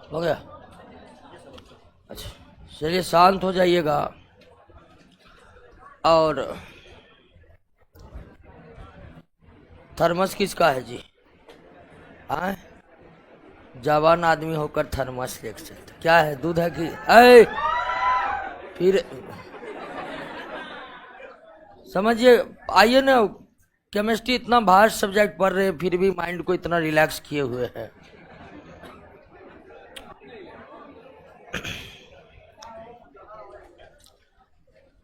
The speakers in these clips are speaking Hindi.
हो गया? अच्छा, चलिए शांत हो जाइएगा। और थर्मस किसका है जी? हाँ, जवान आदमी होकर थर्मस लेके चलते, क्या है, दूध है कि? फिर समझिए, आइए ना, केमिस्ट्री इतना भास्ट सब्जेक्ट पढ़ रहे हैं, फिर भी माइंड को इतना रिलैक्स किए हुए हैं।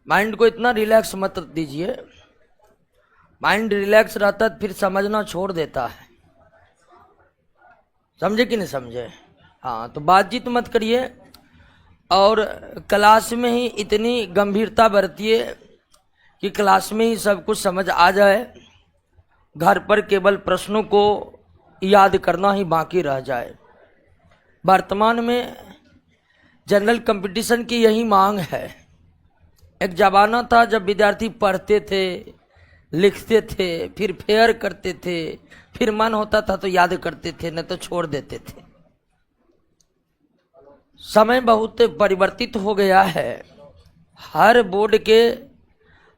माइंड को इतना रिलैक्स मत दीजिए। माइंड रिलैक्स रहता है फिर समझना छोड़ देता है। समझे कि नहीं समझे? हाँ, तो बातचीत मत करिए और क्लास में ही इतनी गंभीरता बरतिए कि क्लास में ही सब कुछ समझ आ जाए, घर पर केवल प्रश्नों को याद करना ही बाकी रह जाए। वर्तमान में जनरल कंपटीशन की यही मांग है। एक जमाना था जब विद्यार्थी पढ़ते थे, लिखते थे, फिर फेयर करते थे, फिर मन होता था तो याद करते थे, नहीं तो छोड़ देते थे। समय बहुत परिवर्तित हो गया है। हर बोर्ड के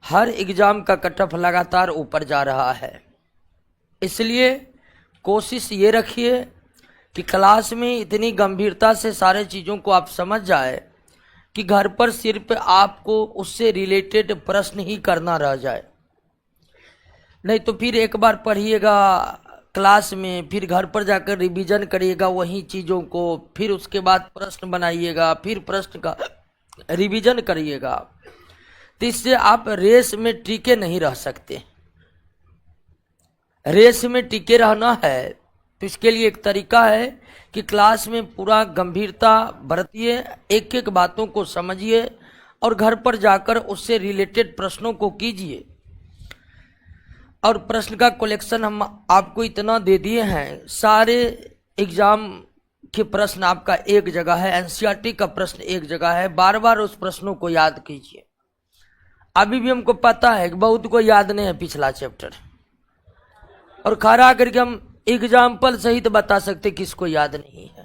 हर एग्जाम का कट ऑफ लगातार ऊपर जा रहा है। इसलिए कोशिश ये रखिए कि क्लास में इतनी गंभीरता से सारे चीज़ों को आप समझ जाए कि घर पर सिर्फ आपको उससे रिलेटेड प्रश्न ही करना रह जाए। नहीं तो फिर एक बार पढ़िएगा क्लास में, फिर घर पर जाकर रिवीजन करिएगा वही चीज़ों को, फिर उसके बाद प्रश्न बनाइएगा, फिर प्रश्न का रिवीजन करिएगा। तो इससे आप रेस में टिके नहीं रह सकते। रेस में टिके रहना है तो इसके लिए एक तरीका है कि क्लास में पूरा गंभीरता बरतिए, एक एक बातों को समझिए और घर पर जाकर उससे रिलेटेड प्रश्नों को कीजिए। और प्रश्न का कलेक्शन हम आपको इतना दे दिए हैं, सारे एग्जाम के प्रश्न आपका एक जगह है, एनसीईआरटी का प्रश्न एक जगह है। बार बार उस प्रश्नों को याद कीजिए। अभी भी हमको पता है कि बहुत को याद नहीं है पिछला चैप्टर, और खड़ा करके हम एग्जाम्पल सहित बता सकते किसको याद नहीं है।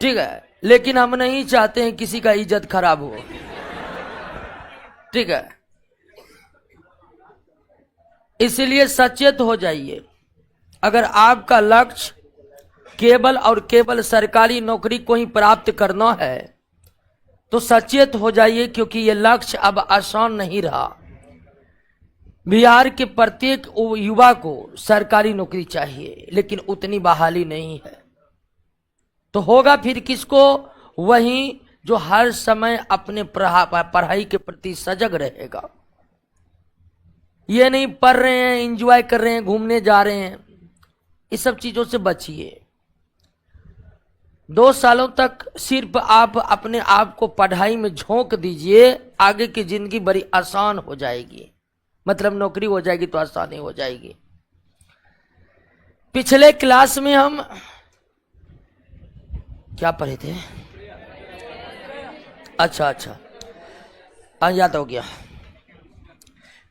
ठीक है, लेकिन हम नहीं चाहते हैं किसी का इज्जत खराब हो। ठीक है, इसलिए सचेत हो जाइए। अगर आपका लक्ष्य केवल और केवल सरकारी नौकरी को ही प्राप्त करना है तो सचेत हो जाइए, क्योंकि ये लक्ष्य अब आसान नहीं रहा। बिहार के प्रत्येक युवा को सरकारी नौकरी चाहिए, लेकिन उतनी बहाली नहीं है। तो होगा फिर किसको? वही जो हर समय अपने पढ़ाई के प्रति सजग रहेगा। ये नहीं पढ़ रहे हैं, एंजॉय कर रहे हैं, घूमने जा रहे हैं, इस सब चीजों से बचिए। 2 सालों तक सिर्फ आप अपने आप को पढ़ाई में झोंक दीजिए, आगे की जिंदगी बड़ी आसान हो जाएगी। मतलब नौकरी हो जाएगी तो आसानी हो जाएगी। पिछले क्लास में हम क्या पढ़े थे? अच्छा, याद हो गया।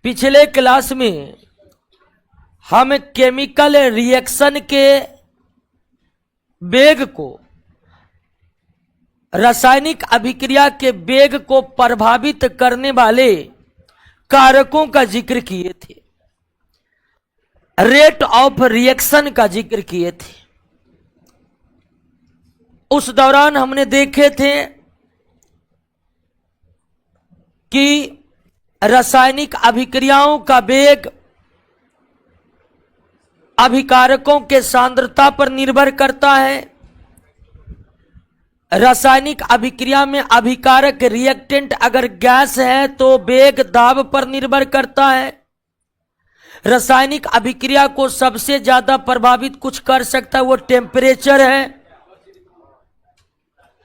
पिछले क्लास में हम केमिकल रिएक्शन के वेग को, रासायनिक अभिक्रिया के वेग को प्रभावित करने वाले कारकों का जिक्र किए थे, रेट ऑफ रिएक्शन का जिक्र किए थे। उस दौरान हमने देखे थे कि रासायनिक अभिक्रियाओं का वेग अभिकारकों के सांद्रता पर निर्भर करता है। रासायनिक अभिक्रिया में अभिकारक रिएक्टेंट अगर गैस है तो वेग दाब पर निर्भर करता है। रासायनिक अभिक्रिया को सबसे ज्यादा प्रभावित कुछ कर सकता है वो टेम्परेचर है।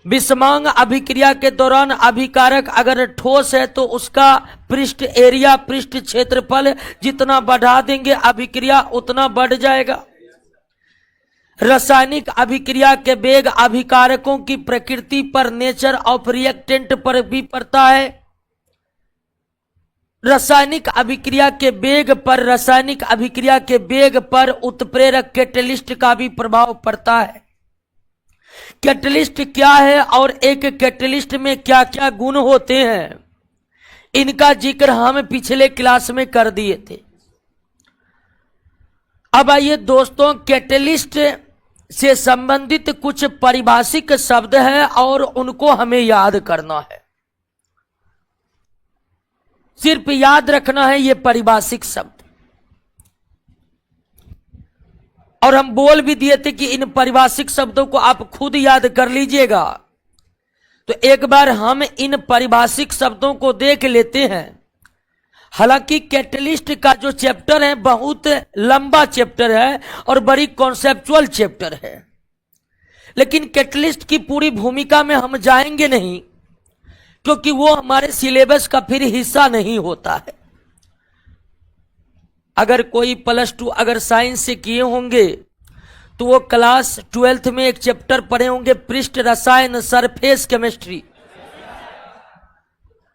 विषमांग अभिक्रिया के दौरान अभिकारक अगर ठोस है तो उसका पृष्ठ एरिया, पृष्ठ क्षेत्रफल जितना बढ़ा देंगे अभिक्रिया उतना बढ़ जाएगा। रासायनिक अभिक्रिया के वेग अभिकारकों की प्रकृति पर, नेचर ऑफ रिएक्टेंट पर भी पड़ता है। रासायनिक अभिक्रिया के वेग पर उत्प्रेरक कैटलिस्ट का भी प्रभाव पड़ता है। कैटलिस्ट क्या है और एक कैटलिस्ट में क्या क्या गुण होते हैं, इनका जिक्र हम पिछले क्लास में कर दिए थे। अब आइए दोस्तों, कैटलिस्ट से संबंधित कुछ पारिभाषिक शब्द हैं और उनको हमें याद करना है। सिर्फ याद रखना है ये पारिभाषिक शब्द, और हम बोल भी दिए थे कि इन पारिभाषिक शब्दों को आप खुद याद कर लीजिएगा। तो एक बार हम इन पारिभाषिक शब्दों को देख लेते हैं। हालांकि कैटलिस्ट का जो चैप्टर है बहुत लंबा चैप्टर है और बड़ी कॉन्सेप्चुअल चैप्टर है, लेकिन कैटलिस्ट की पूरी भूमिका में हम जाएंगे नहीं, क्योंकि वो हमारे सिलेबस का फिर हिस्सा नहीं होता है। अगर कोई +2 अगर साइंस से किए होंगे तो वो क्लास 12th में एक चैप्टर पढ़े होंगे, पृष्ठ रसायन, सरफेस केमिस्ट्री।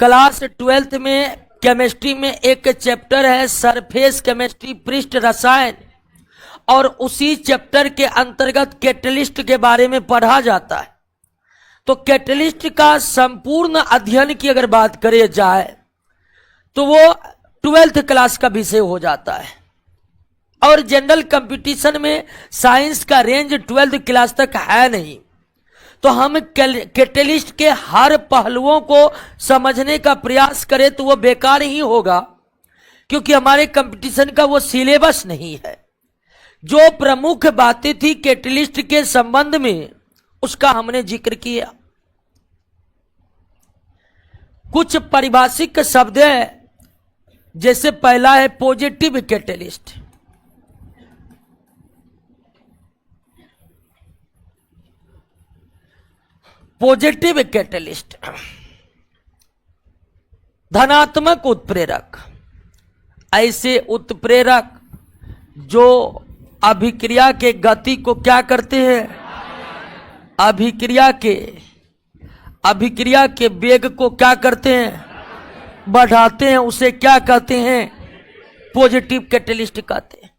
क्लास 12th में केमिस्ट्री में एक चैप्टर है सरफेस केमिस्ट्री, पृष्ठ रसायन, और उसी चैप्टर के अंतर्गत कैटलिस्ट के बारे में पढ़ा जाता है। तो कैटलिस्ट का संपूर्ण अध्ययन की अगर बात करें जाए तो वो 12th क्लास का विषय हो जाता है, और जनरल कंपटीशन में साइंस का रेंज 12th क्लास तक है नहीं। तो हम कैटलिस्ट के हर पहलुओं को समझने का प्रयास करें तो वो बेकार ही होगा, क्योंकि हमारे कंपटीशन का वो सिलेबस नहीं है। जो प्रमुख बातें थी कैटलिस्ट के संबंध में उसका हमने जिक्र किया। कुछ पारिभाषिक शब्द है, जैसे पहला है पॉजिटिव कैटलिस्ट। पॉजिटिव कैटलिस्ट धनात्मक उत्प्रेरक, ऐसे उत्प्रेरक जो अभिक्रिया के गति को क्या करते हैं, अभिक्रिया के वेग को क्या करते हैं, बढ़ाते हैं, उसे क्या कहते हैं, पॉजिटिव कैटलिस्ट कहते हैं।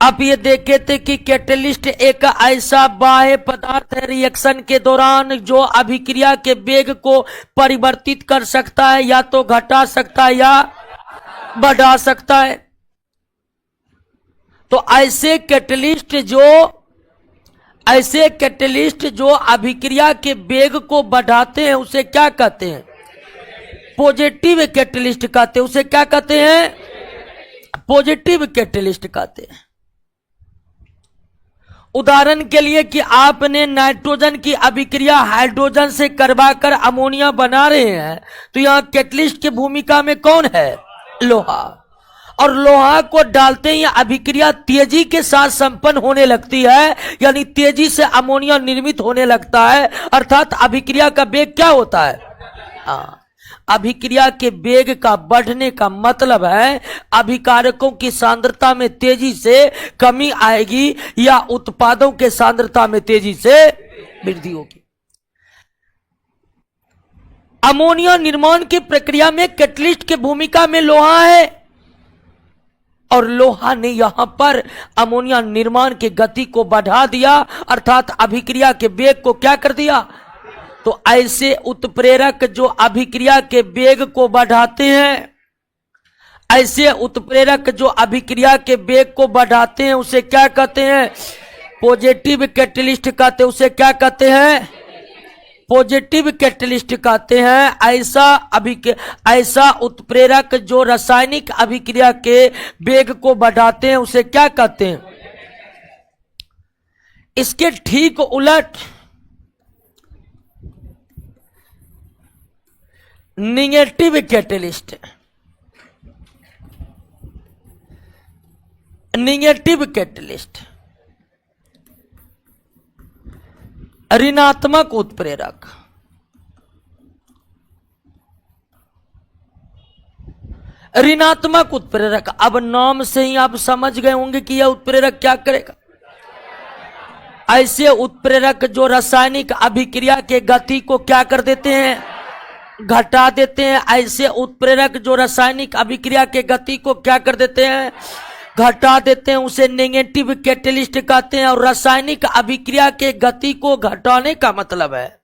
आप ये देखे थे कि कैटलिस्ट एक ऐसा बाह्य पदार्थ है रिएक्शन के दौरान जो अभिक्रिया के वेग को परिवर्तित कर सकता है, या तो घटा सकता है या बढ़ा सकता है। तो ऐसे कैटलिस्ट जो अभिक्रिया के वेग को बढ़ाते हैं उसे क्या कहते हैं, पॉजिटिव कैटलिस्ट कहते हैं। उसे क्या कहते हैं, पॉजिटिव कैटलिस्ट कहते हैं। उदाहरण के लिए कि आपने नाइट्रोजन की अभिक्रिया हाइड्रोजन से करवाकर अमोनिया बना रहे हैं, तो यहां कैटलिस्ट की भूमिका में कौन है, लोहा। और लोहा को डालते ही अभिक्रिया तेजी के साथ संपन्न होने लगती है, यानी तेजी से अमोनिया निर्मित होने लगता है, अर्थात अभिक्रिया का वेग क्या होता है, अभिक्रिया के वेग का बढ़ने का मतलब है अभिकारकों की सांद्रता में तेजी से कमी आएगी या उत्पादों के सांद्रता में तेजी से वृद्धि होगी। अमोनिया निर्माण की प्रक्रिया में कैटलिस्ट की भूमिका में लोहा है, और लोहा ने यहां पर अमोनिया निर्माण की गति को बढ़ा दिया, अर्थात अभिक्रिया के वेग को क्या कर दिया। तो ऐसे उत्प्रेरक जो अभिक्रिया के वेग को बढ़ाते हैं, उसे क्या कहते हैं, पॉजिटिव कैटलिस्ट कहते हैं। उसे क्या कहते हैं, पॉजिटिव कैटलिस्ट कहते हैं। ऐसा उत्प्रेरक जो रासायनिक अभिक्रिया के वेग को बढ़ाते हैं उसे क्या कहते हैं। इसके ठीक उलट निगेटिव कैटलिस्ट, ऋणात्मक उत्प्रेरक। ऋणात्मक उत्प्रेरक। अब नाम से ही आप समझ गए होंगे कि यह उत्प्रेरक क्या करेगा। ऐसे उत्प्रेरक जो रासायनिक अभिक्रिया के गति को क्या कर देते हैं, घटा देते हैं। ऐसे उत्प्रेरक जो रासायनिक अभिक्रिया के गति को क्या कर देते हैं, घटा देते हैं, उसे नेगेटिव कैटलिस्ट कहते हैं। और रासायनिक अभिक्रिया के गति को घटाने का मतलब है,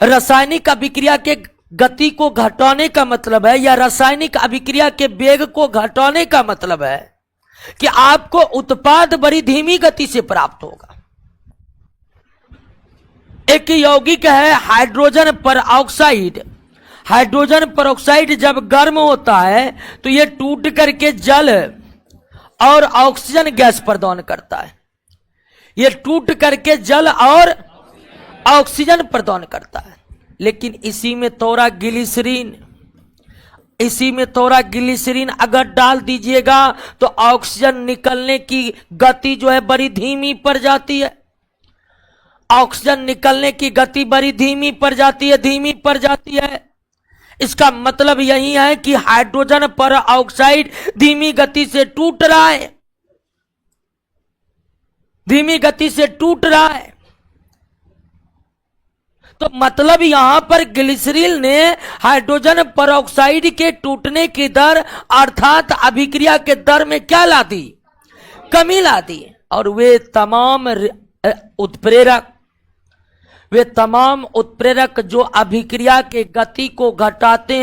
रासायनिक अभिक्रिया के गति को घटाने का मतलब है, या रासायनिक अभिक्रिया के वेग को घटाने का मतलब है कि आपको उत्पाद बड़ी धीमी गति से प्राप्त होगा। एक यौगिक है हाइड्रोजन परऑक्साइड। हाइड्रोजन परऑक्साइड जब गर्म होता है तो यह टूट करके जल और ऑक्सीजन गैस प्रदान करता है। यह टूट करके जल और ऑक्सीजन प्रदान करता है। लेकिन इसी में थोड़ा ग्लिसरीन अगर डाल दीजिएगा तो ऑक्सीजन निकलने की गति जो है बड़ी धीमी पड़ जाती है। ऑक्सीजन निकलने की गति बड़ी धीमी पड़ जाती है। इसका मतलब यही है कि हाइड्रोजन परऑक्साइड धीमी गति से टूट रहा है। तो मतलब यहां पर ग्लिसरीन ने हाइड्रोजन परऑक्साइड के टूटने की दर अर्थात अभिक्रिया के दर में क्या ला दी, कमी ला दी। और वे तमाम उत्प्रेरक जो अभिक्रिया के गति को घटाते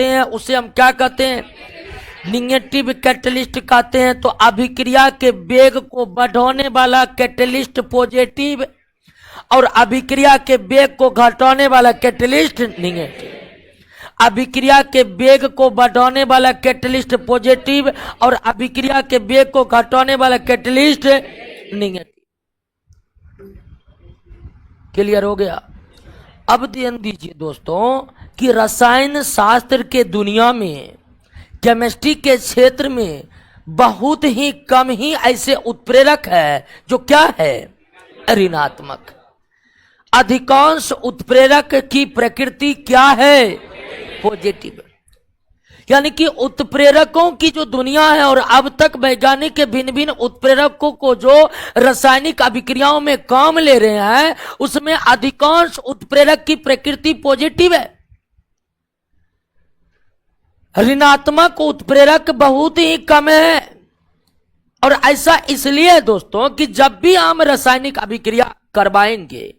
हैं, उसे हम क्या कहते हैं, निगेटिव कैटलिस्ट कहते हैं। तो अभिक्रिया के वेग को बढ़ाने वाला कैटलिस्ट पॉजिटिव और अभिक्रिया के वेग को घटाने वाला कैटलिस्ट निगेटिव। अभिक्रिया के वेग को बढ़ाने वाला कैटलिस्ट पॉजिटिव और अभिक्रिया के वेग को घटाने वाला कैटलिस्ट निगेटिव। क्लियर हो गया। अब ध्यान दीजिए दोस्तों कि रसायन शास्त्र के दुनिया में, केमिस्ट्री के क्षेत्र में बहुत ही कम ही ऐसे उत्प्रेरक है जो क्या है, ऋणात्मक। अधिकांश उत्प्रेरक की प्रकृति क्या है, पॉजिटिव। यानी कि उत्प्रेरकों की जो दुनिया है, और अब तक वैज्ञानिक भिन्न भिन्न उत्प्रेरकों को जो रासायनिक अभिक्रियाओं में काम ले रहे हैं, उसमें अधिकांश उत्प्रेरक की प्रकृति पॉजिटिव है। ऋणात्मक उत्प्रेरक बहुत ही कम है। और ऐसा इसलिए है दोस्तों कि जब भी हम रासायनिक अभिक्रिया करवाएंगे,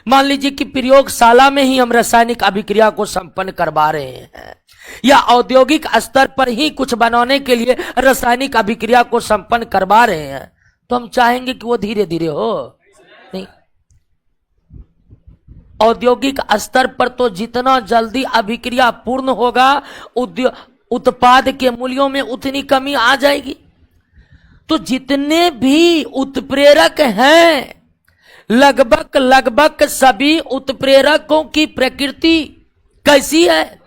मान लीजिए कि प्रयोगशाला में ही हम रासायनिक अभिक्रिया को संपन्न करवा रहे हैं, या औद्योगिक स्तर पर ही कुछ बनाने के लिए रासायनिक अभिक्रिया को संपन्न करवा रहे हैं, तो हम चाहेंगे कि वो धीरे धीरे हो। नहीं, औद्योगिक स्तर पर तो जितना जल्दी अभिक्रिया पूर्ण होगा, उत्पाद के मूल्यों में उतनी कमी आ जाएगी। तो जितने भी उत्प्रेरक हैं, लगभग सभी उत्प्रेरकों की प्रकृति कैसी है,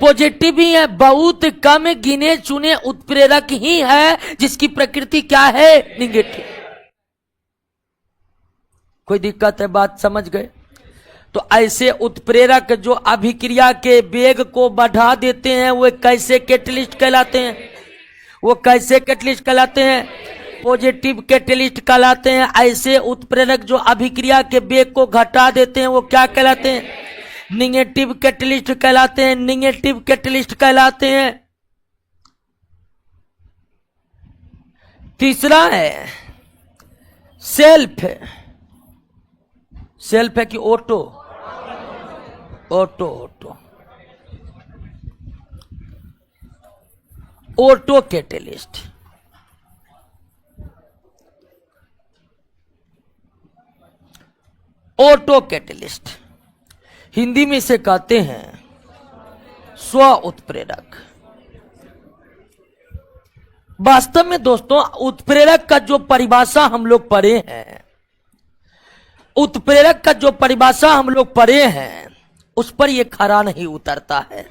पॉजिटिव ही है। बहुत कम गिने चुने उत्प्रेरक ही है जिसकी प्रकृति क्या है, निगेटिव। कोई दिक्कत है, बात समझ गए। तो ऐसे उत्प्रेरक जो अभिक्रिया के वेग को बढ़ा देते हैं, वो कैसे कैटलिस्ट कहलाते हैं, पॉजिटिव कैटलिस्ट कहलाते हैं। ऐसे उत्प्रेरक जो अभिक्रिया के वेग को घटा देते हैं, वो क्या कहलाते हैं, निगेटिव कैटलिस्ट कहलाते हैं। तीसरा है सेल्फ है कि auto catalyst. Auto catalyst Hindi में इसे कहते हैं स्व उत्प्रेरक। वास्तव में दोस्तों उत्प्रेरक का जो परिभाषा हम लोग पढ़े हैं, उस पर यह खरा नहीं उतरता है।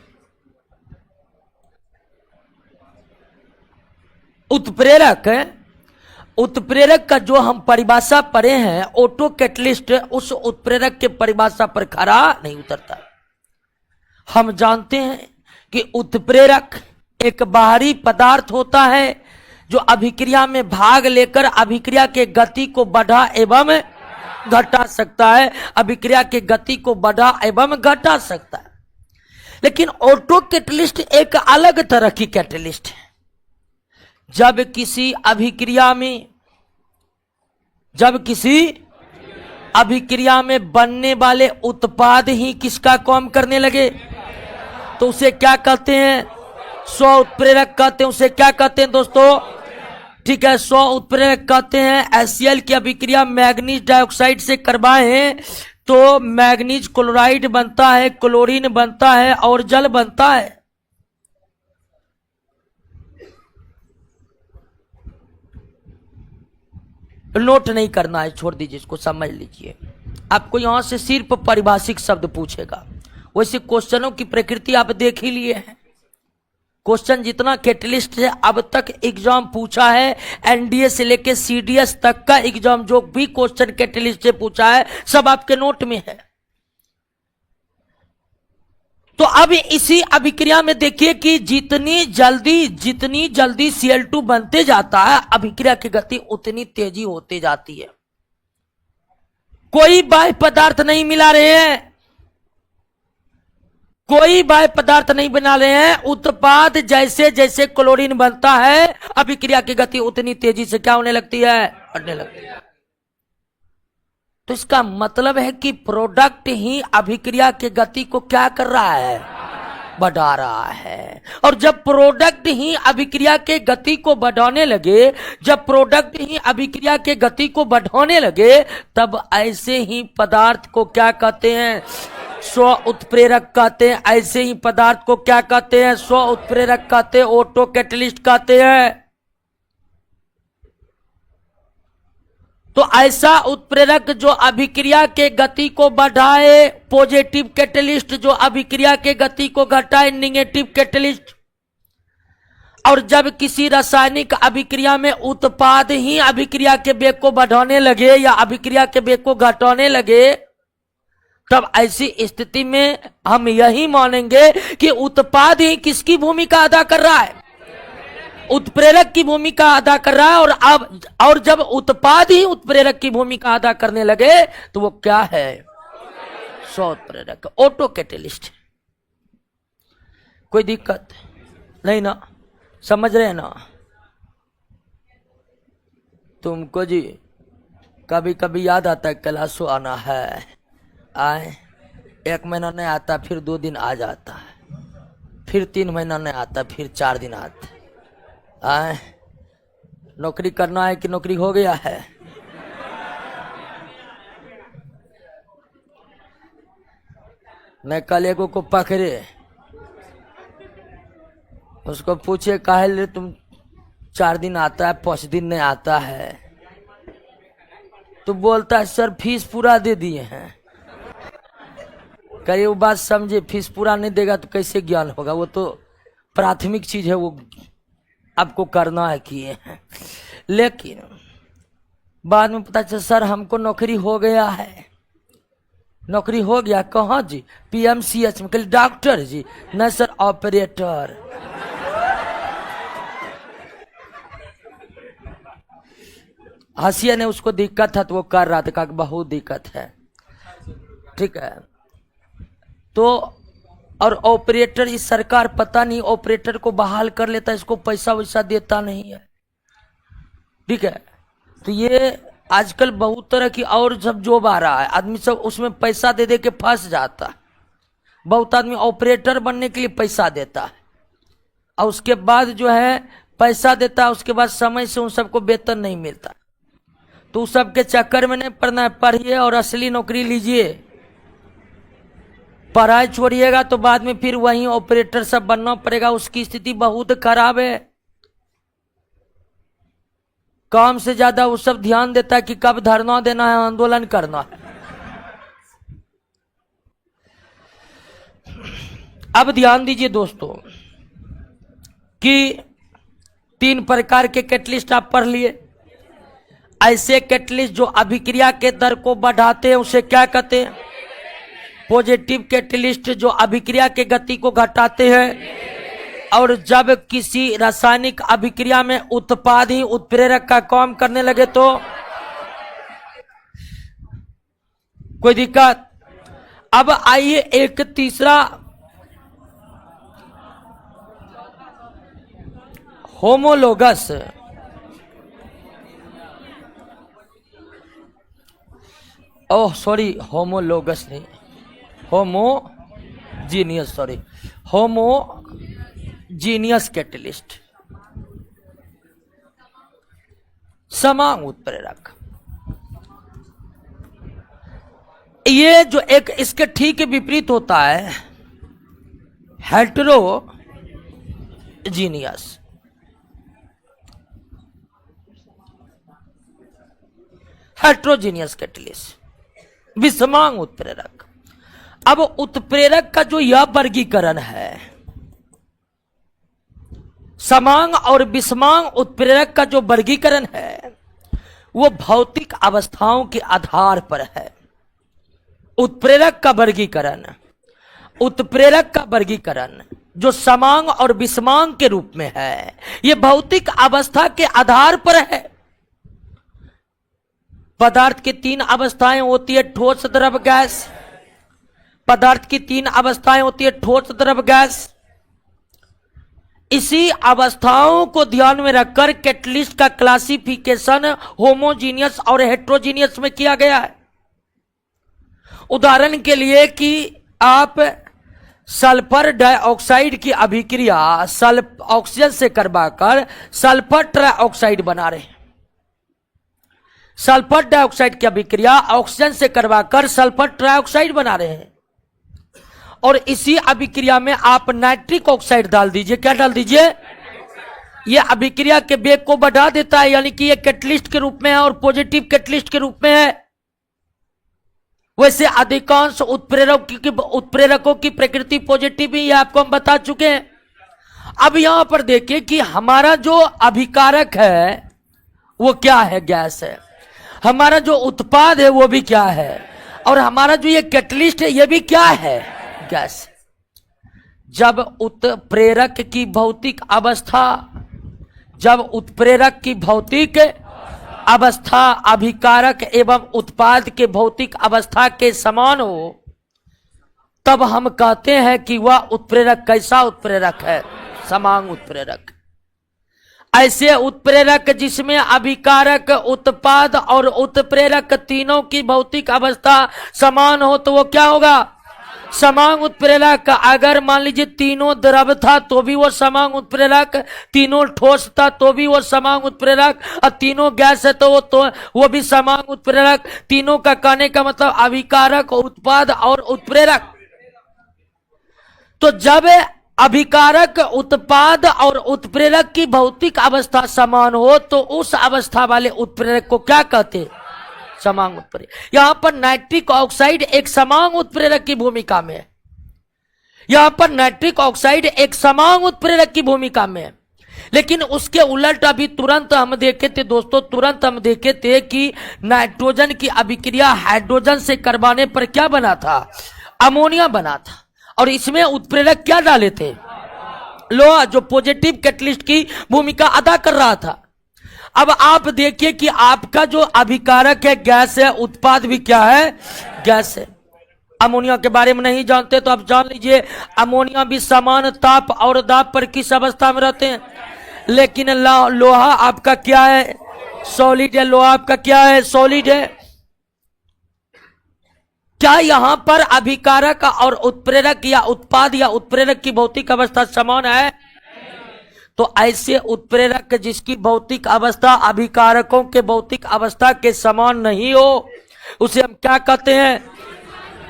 उत्प्रेरक का जो हम परिभाषा पढ़े हैं, ऑटो कैटलिस्ट, उस उत्प्रेरक के परिभाषा पर खरा नहीं उतरता। हम जानते हैं कि उत्प्रेरक एक बाहरी पदार्थ होता है जो अभिक्रिया में भाग लेकर अभिक्रिया के गति को बढ़ा एवं घटा सकता है, अभिक्रिया के गति को बढ़ा एवं घटा सकता है। लेकिन ऑटो कैटलिस्ट एक अलग तरह की कैटलिस्ट है। जब किसी अभिक्रिया में बनने वाले उत्पाद ही किसका काम करने लगे तो उसे क्या कहते हैं? स्व उत्प्रेरक कहते हैं। उसे क्या कहते हैं दोस्तों? ठीक है, स्व उत्प्रेरक कहते हैं। HCl की अभिक्रिया मैग्नीज डाइऑक्साइड से करवाएं तो मैग्नीज क्लोराइड बनता है, क्लोरीन बनता है और जल बनता है। नोट नहीं करना है, छोड़ दीजिए, इसको समझ लीजिए। आपको यहां से सिर्फ पारिभाषिक शब्द पूछेगा। वैसे क्वेश्चनों की प्रकृति आप देख ही लिए हैं। क्वेश्चन जितना कैटलिस्ट से अब तक एग्जाम पूछा है, एनडीए से लेके सीडीएस तक का एग्जाम जो भी क्वेश्चन कैटलिस्ट से पूछा है सब आपके नोट में है। तो अब इसी अभिक्रिया में देखिए कि जितनी जल्दी Cl2 बनते जाता है अभिक्रिया की गति उतनी तेजी होती जाती है। कोई बाह्य पदार्थ नहीं मिला रहे हैं, कोई बाह्य पदार्थ नहीं बना रहे हैं। उत्पाद जैसे जैसे क्लोरीन बनता है अभिक्रिया की गति उतनी तेजी से क्या होने लगती है? बढ़ने लगती है। तो इसका मतलब है कि प्रोडक्ट ही अभिक्रिया की गति को क्या कर रहा है? बढ़ा रहा है। और जब प्रोडक्ट ही अभिक्रिया के गति को बढ़ाने लगे, तब ऐसे ही पदार्थ को क्या कहते हैं? स्व उत्प्रेरक कहते हैं। ऐसे ही पदार्थ को क्या कहते हैं? स्व उत्प्रेरक कहते हैं, ऑटो कैटलिस्ट कहते हैं। तो ऐसा उत्प्रेरक जो अभिक्रिया के गति को बढ़ाए, पॉजिटिव कैटलिस्ट जो अभिक्रिया के गति को घटाए, नेगेटिव कैटलिस्ट। और जब किसी रासायनिक अभिक्रिया में उत्पाद ही अभिक्रिया के वेग को बढ़ाने लगे या अभिक्रिया के वेग को घटाने लगे, तब ऐसी स्थिति में हम यही मानेंगे कि उत्पाद ही किसकी भूमिका अदा कर रहा है? उत्प्रेरक की भूमिका अदा कर रहा है। और जब उत्पाद ही उत्प्रेरक की भूमिका अदा करने लगे तो वो क्या है? स्व उत्प्रेरक, ऑटो कैटलिस्ट। कोई दिक्कत नहीं ना? समझ रहे हैं ना? तुमको जी कभी कभी याद आता है क्लासों आना है, आए 1 महीना नहीं आता, फिर 2 दिन आ जाता है, फिर 3 महीना नहीं आता, फिर 4 दिन आता है। आए नौकरी करना है कि नौकरी हो गया है? मैं कल एगो को पकड़े, उसको पूछे काहे ले तुम 4 दिन आता है 5 दिन नहीं आता है? तो बोलता है सर फीस पूरा दे दिए हैं। कहिए वो बात समझे, फीस पूरा नहीं देगा तो कैसे ज्ञान होगा? वो तो प्राथमिक चीज है, वो आपको करना है किए हैं। लेकिन बाद में पता चला सर हमको नौकरी हो गया है। नौकरी हो गया? कहाँ जी? PMCH में। कल डॉक्टर जी? नहीं सर ऑपरेटर। हंसिया ने उसको दिक्कत था तो वो कर रहा था, कहा बहुत दिक्कत है। ठीक है, तो और ऑपरेटर इस सरकार पता नहीं ऑपरेटर को बहाल कर लेता है, इसको पैसा वैसा देता नहीं है। ठीक है, तो ये आजकल बहुत तरह की और सब जॉब आ रहा है, आदमी सब उसमें पैसा दे दे के फंस जाता है। बहुत आदमी ऑपरेटर बनने के लिए पैसा देता है और उसके बाद जो है पैसा देता है, उसके बाद समय से उन सबको वेतन नहीं मिलता। तो उस सबके चक्कर में नहीं पड़ना है, पढ़िए और असली नौकरी लीजिए। पढ़ाई छोड़िएगा तो बाद में फिर वही ऑपरेटर सब बनना पड़ेगा, उसकी स्थिति बहुत खराब है। काम से ज्यादा वो सब ध्यान देता है कि कब धरना देना है, आंदोलन करना है। अब ध्यान दीजिए दोस्तों कि 3 प्रकार के कैटलिस्ट आप पढ़ लिए। ऐसे कैटलिस्ट जो अभिक्रिया के दर को बढ़ाते हैं उसे क्या कहते हैं? पॉजिटिव कैटलिस्ट जो अभिक्रिया के गति को घटाते हैं, और जब किसी रासायनिक अभिक्रिया में उत्पाद ही उत्प्रेरक का काम करने लगे तो कोई दिक्कत। अब आइए एक तीसरा होमोलोगस, ओह सॉरी होमोलोगस नहीं, होमोजीनियस, सॉरी होमोजीनियस कैटलिस्ट, समान उत्प्रेरक। ये जो एक इसके ठीक विपरीत होता है हेटेरोजीनियस। हेटेरोजीनियस कैटलिस्ट, विषमांग उत्प्रेरक। अब उत्प्रेरक का जो यह वर्गीकरण है, समांग और विषमांग उत्प्रेरक का जो वर्गीकरण है वो भौतिक अवस्थाओं के आधार पर है। उत्प्रेरक का वर्गीकरण जो समांग और विषमांग के रूप में है, यह भौतिक अवस्था के आधार पर है। पदार्थ की तीन अवस्थाएं होती है, ठोस, द्रव, गैस। पदार्थ की तीन अवस्थाएं होती है, ठोस, द्रव, गैस। इसी अवस्थाओं को ध्यान में रखकर कैटलिस्ट का क्लासिफिकेशन होमोजीनियस और हेटेरोजीनियस में किया गया है। उदाहरण के लिए कि आप सल्फर डाइऑक्साइड की अभिक्रिया ऑक्सीजन से करवाकर सल्फर ट्राइऑक्साइड बना रहे हैं। सल्फर डाइऑक्साइड की अभिक्रिया ऑक्सीजन से करवाकर सल्फर ट्राइऑक्साइड बना रहे हैं, और इसी अभिक्रिया में आप नाइट्रिक ऑक्साइड डाल दीजिए। क्या डाल दीजिए? यह अभिक्रिया के वेग को बढ़ा देता है, यानी कि यह कैटलिस्ट के रूप में है और पॉजिटिव कैटलिस्ट के रूप में है। वैसे अधिकांश उत्प्रेरकों की प्रकृति पॉजिटिव ही है, आपको हम बता चुके हैं। अब यहां पर देखिए कि हमारा जो अभिकारक है वो क्या है? गैस है। हमारा जो उत्पाद है वो भी क्या है? और हमारा जो ये कैटलिस्ट है ये भी क्या है? गैस। जब उत्प्रेरक की भौतिक अवस्था अभिकारक एवं उत्पाद के भौतिक अवस्था के समान हो, तब हम कहते हैं कि वह उत्प्रेरक कैसा उत्प्रेरक है? समान उत्प्रेरक। ऐसे उत्प्रेरक जिसमें अभिकारक, उत्पाद और उत्प्रेरक तीनों की भौतिक अवस्था समान हो तो वो क्या होगा? समान उत्प्रेरक। अगर मान लीजिए तीनों द्रव था तो भी वो समान उत्प्रेरक, तीनों ठोस था तो भी वो समान उत्प्रेरक, और तीनों गैस है तो वो भी समान उत्प्रेरक। तीनों का कहने का मतलब अभिकारक, उत्पाद और उत्प्रेरक। तो जब अभिकारक, उत्पाद और उत्प्रेरक की भौतिक अवस्था समान हो तो उस अवस्था वाले उत्प्रेरक को क्या कहते हैं? समान उत्प्रेरक। यहां पर नाइट्रिक ऑक्साइड एक समान उत्प्रेरक की भूमिका में है। यहां पर नाइट्रिक ऑक्साइड एक समान उत्प्रेरक की भूमिका में है। लेकिन उसके उलट अभी तुरंत हम देखे थे दोस्तों, तुरंत हम देखे थे कि नाइट्रोजन की अभिक्रिया हाइड्रोजन से करवाने पर क्या बना था? अमोनिया बना था। और इसमें उत्प्रेरक क्या डाले थे? लोहा, जो पॉजिटिव कैटलिस्ट की भूमिका अदा कर रहा था। अब आप देखिए कि आपका जो अभिकारक है गैस है, उत्पाद भी क्या है? गैस है। अमोनिया के बारे में नहीं जानते तो आप जान लीजिए, अमोनिया भी समान ताप और दाब पर किस अवस्था में रहते हैं। लेकिन लोहा आपका क्या है? सॉलिड है। लोहा आपका क्या है? सॉलिड है। क्या यहां पर अभिकारक और उत्प्रेरक या उत्पाद या उत्प्रेरक की भौतिक अवस्था समान है? तो ऐसे उत्प्रेरक जिसकी भौतिक अवस्था अभिकारकों के भौतिक अवस्था के समान नहीं हो, उसे हम क्या कहते हैं?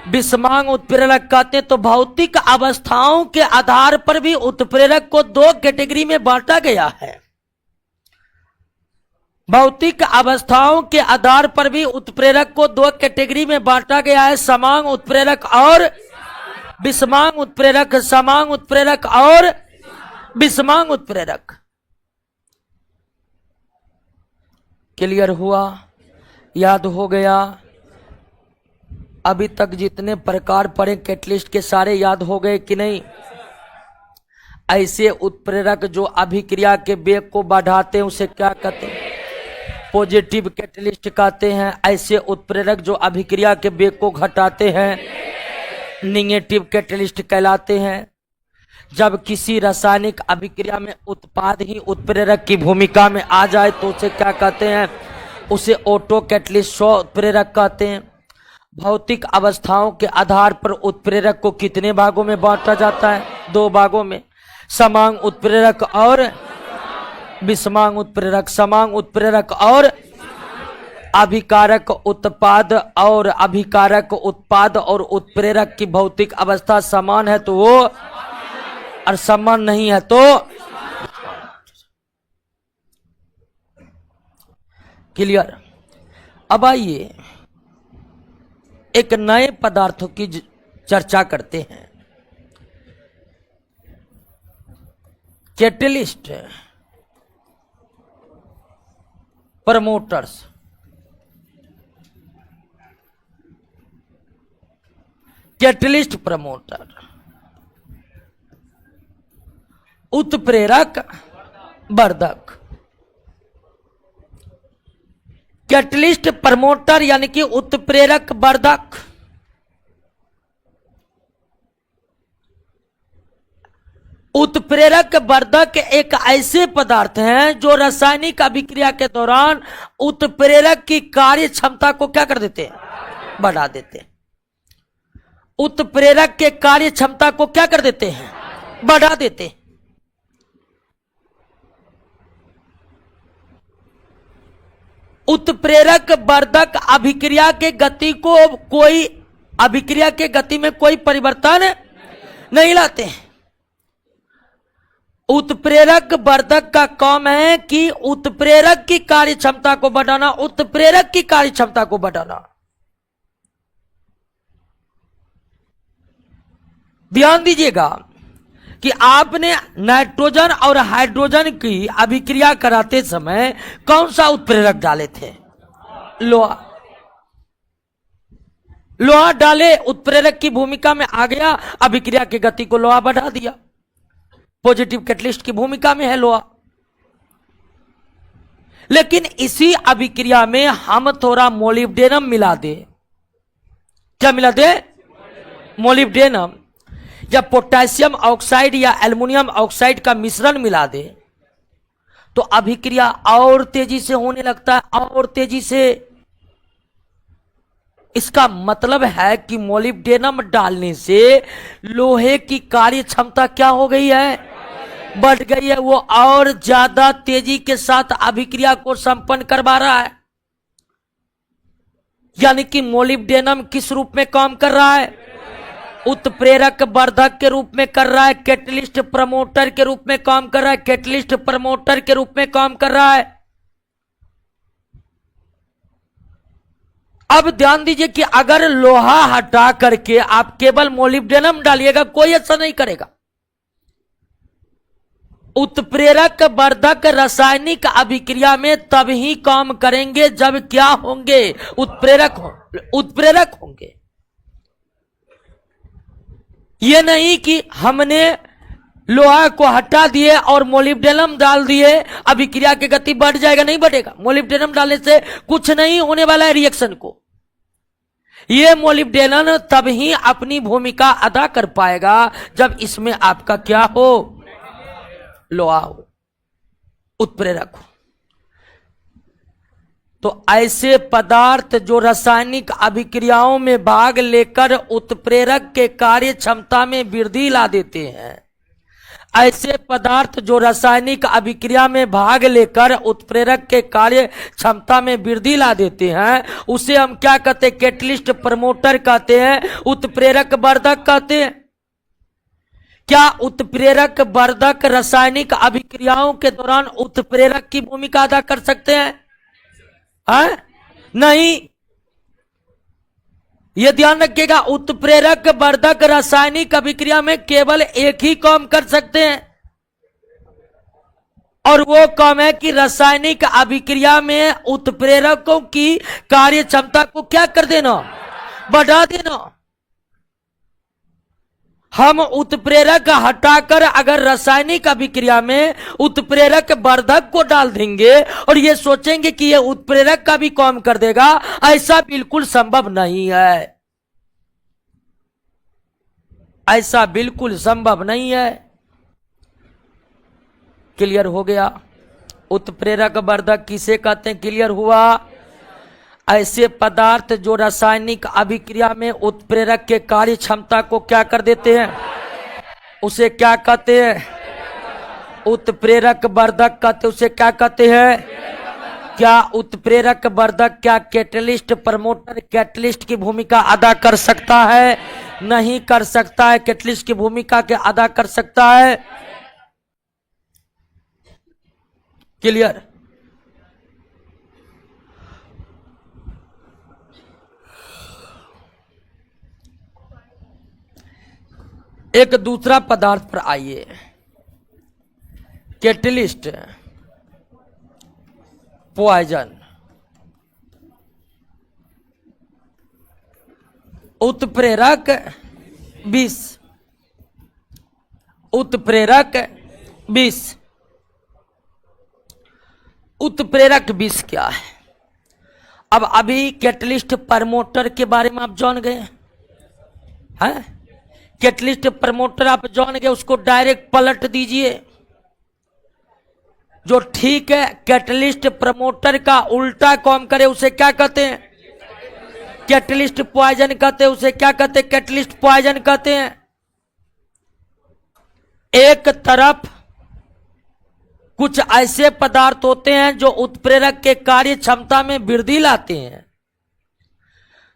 विषमांग उत्प्रेरक कहते हैं। तो भौतिक अवस्थाओं के आधार पर भी उत्प्रेरक को दो कैटेगरी में बांटा गया है। भौतिक अवस्थाओं के आधार पर भी उत्प्रेरक को दो कैटेगरी में बांटा गया है, समांग उत्प्रेरक और विषमांग उत्प्रेरक। समांग उत्प्रेरक और विषमांग उत्प्रेरक। क्लियर हुआ? याद हो गया? अभी तक जितने प्रकार पढ़े कैटलिस्ट के सारे याद हो गए कि नहीं? ऐसे उत्प्रेरक जो अभिक्रिया के वेग को बढ़ाते हैं उसे क्या कहते हैं? पॉजिटिव कैटलिस्ट कहते हैं। ऐसे उत्प्रेरक जो अभिक्रिया के वेग को घटाते हैं निगेटिव कैटलिस्ट कहलाते हैं। जब किसी रासायनिक अभिक्रिया में उत्पाद ही उत्प्रेरक की भूमिका में आ जाए तो उसे क्या कहते हैं? उसे ऑटो कैटलिस्ट स्व उत्प्रेरक कहते हैं। भौतिक अवस्थाओं के आधार पर उत्प्रेरक को कितने भागों में बांटा जाता है? 2 भागों में, समांग उत्प्रेरक और विषमांग उत्प्रेरक। समांग उत्प्रेरक और अभिकारक उत्पाद और अभिकारक उत्पाद और उत्प्रेरक की भौतिक अवस्था समान है तो वो, और समान नहीं है तो क्लियर। अब आइए एक नए पदार्थों की चर्चा करते हैं। Catalyst, promoters. कैटलिस्ट प्रमोटर, उत्प्रेरक वर्धक। कैटलिस्ट प्रमोटर यानी कि उत्प्रेरक वर्धक। उत्प्रेरक वर्धक एक ऐसे पदार्थ हैं जो रासायनिक अभिक्रिया के दौरान उत्प्रेरक की कार्य क्षमता को क्या कर देते हैं? बढ़ा देते हैं। उत्प्रेरक के कार्य क्षमता को क्या कर देते हैं? बढ़ा देते हैं। उत्प्रेरक वर्धक अभिक्रिया के गति को कोई अभिक्रिया के गति में कोई परिवर्तन नहीं लाते हैं। उत्प्रेरक वर्धक का काम है कि उत्प्रेरक की कार्य क्षमता को बढ़ाना, उत्प्रेरक की कार्य क्षमता को बढ़ाना। ध्यान दीजिएगा कि आपने नाइट्रोजन और हाइड्रोजन की अभिक्रिया कराते समय कौन सा उत्प्रेरक डाले थे? लोहा। लोहा डाले, उत्प्रेरक की भूमिका में आ गया, अभिक्रिया की गति को लोहा बढ़ा दिया। पॉजिटिव कैटलिस्ट की भूमिका में है लोहा। लेकिन इसी अभिक्रिया में हम थोड़ा मोलिब्डेनम मिला दे। क्या मिला दे? मोलिब्डेनम या पोटेशियम ऑक्साइड या एल्युमिनियम ऑक्साइड का मिश्रण मिला दे तो अभिक्रिया और तेजी से होने लगता है, और तेजी से। इसका मतलब है कि मोलिब्डेनम डालने से लोहे की कार्य क्षमता क्या हो गई है? बढ़ गई है। वो और ज्यादा तेजी के साथ अभिक्रिया को संपन्न करवा रहा है। यानी कि मोलिब्डेनम किस रूप में काम कर रहा है? उत्प्रेरक वर्धक के रूप में कर रहा है। कैटलिस्ट प्रमोटर के रूप में काम कर रहा है। कैटलिस्ट प्रमोटर के रूप में काम कर रहा है। अब ध्यान दीजिए कि अगर लोहा हटा करके आप केवल मोलिब्डेनम डालिएगा कोई ऐसा नहीं करेगा। उत्प्रेरक वर्धक रासायनिक अभिक्रिया में तब ही काम करेंगे जब क्या होंगे? उत्प्रेरक होंगे। ये नहीं कि हमने लोहा को हटा दिए और मोलिब्डेनम डाल दिए अभिक्रिया की गति बढ़ जाएगा, नहीं बढ़ेगा। मोलिब्डेनम डालने से कुछ नहीं होने वाला है रिएक्शन को। ये मोलिब्डेनम तब ही अपनी भूमिका अदा कर पाएगा जब इसमें आपका क्या हो? लोहा हो, उत्प्रेरक हो। तो ऐसे पदार्थ जो रासायनिक अभिक्रियाओं में भाग लेकर उत्प्रेरक के कार्य क्षमता में वृद्धि ला देते हैं, ऐसे पदार्थ जो रासायनिक अभिक्रिया में भाग लेकर उत्प्रेरक के कार्य क्षमता में वृद्धि ला देते हैं, उसे हम क्या कहते हैं? कैटलिस्ट प्रमोटर कहते हैं, उत्प्रेरक वर्धक कहते हैं। क्या उत्प्रेरक वर्धक रासायनिक अभिक्रियाओं के दौरान उत्प्रेरक की भूमिका अदा कर सकते हैं? नहीं। यह ध्यान रखिएगा, उत्प्रेरक वर्धक रासायनिक अभिक्रिया में केवल एक ही काम कर सकते हैं और वो काम है कि रासायनिक अभिक्रिया में उत्प्रेरकों की कार्य क्षमता को क्या कर देना? बढ़ा देना। हम उत्प्रेरक हटाकर अगर रासायनिक अभिक्रिया में उत्प्रेरक वर्धक को डाल देंगे और ये सोचेंगे कि ये उत्प्रेरक का भी काम कर देगा, ऐसा बिल्कुल संभव नहीं है। ऐसा बिल्कुल संभव नहीं है। क्लियर हो गया? उत्प्रेरक वर्धक किसे कहते हैं? क्लियर हुआ? ऐसे पदार्थ जो रासायनिक अभिक्रिया में उत्प्रेरक के कार्य क्षमता को क्या कर देते हैं, उसे क्या कहते हैं? उत्प्रेरक वर्धक कहते। उसे क्या कहते हैं? क्या उत्प्रेरक वर्धक क्या कैटलिस्ट प्रमोटर कैटलिस्ट की भूमिका अदा कर सकता है? नहीं कर सकता है। कैटलिस्ट की भूमिका क्या अदा कर सकता है? क्लियर? एक दूसरा पदार्थ पर आइए, कैटलिस्ट पॉइजन। उत्प्रेरक विष। उत्प्रेरक विष। उत्प्रेरक विष क्या है? अब अभी कैटलिस्ट प्रमोटर के बारे में आप जान गए हैं। कैटलिस्ट प्रमोटर आप जान गए, उसको डायरेक्ट पलट दीजिए। जो ठीक है कैटलिस्ट प्रमोटर का उल्टा काम करे उसे क्या कहते हैं? कैटलिस्ट पॉइजन कहते हैं। उसे क्या कहते हैं? कैटलिस्ट पॉइजन कहते हैं। एक तरफ कुछ ऐसे पदार्थ होते हैं जो उत्प्रेरक के कार्य क्षमता में वृद्धि लाते हैं,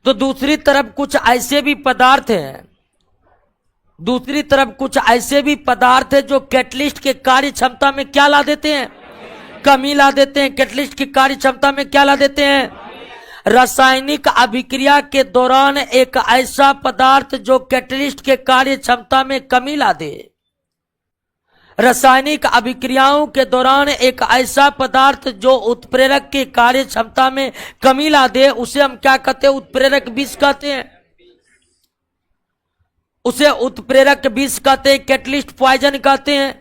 तो दूसरी तरफ कुछ ऐसे भी पदार्थ हैं, दूसरी तरफ कुछ ऐसे भी पदार्थ है जो कैटलिस्ट के कार्य क्षमता में क्या ला देते हैं? कमी ला देते हैं। कैटलिस्ट की कार्य क्षमता में क्या ला देते हैं? रासायनिक अभिक्रिया के दौरान एक ऐसा पदार्थ जो कैटलिस्ट के कार्य क्षमता में कमी ला दे। रासायनिक अभिक्रियाओं के दौरान एक ऐसा पदार्थ जो उत्प्रेरक की कार्य क्षमता में कमी ला दे, उसे हम क्या कहते हैं? उत्प्रेरक विष कहते हैं। उसे उत्प्रेरक विष कहते हैं, कैटलिस्ट पॉइजन कहते हैं।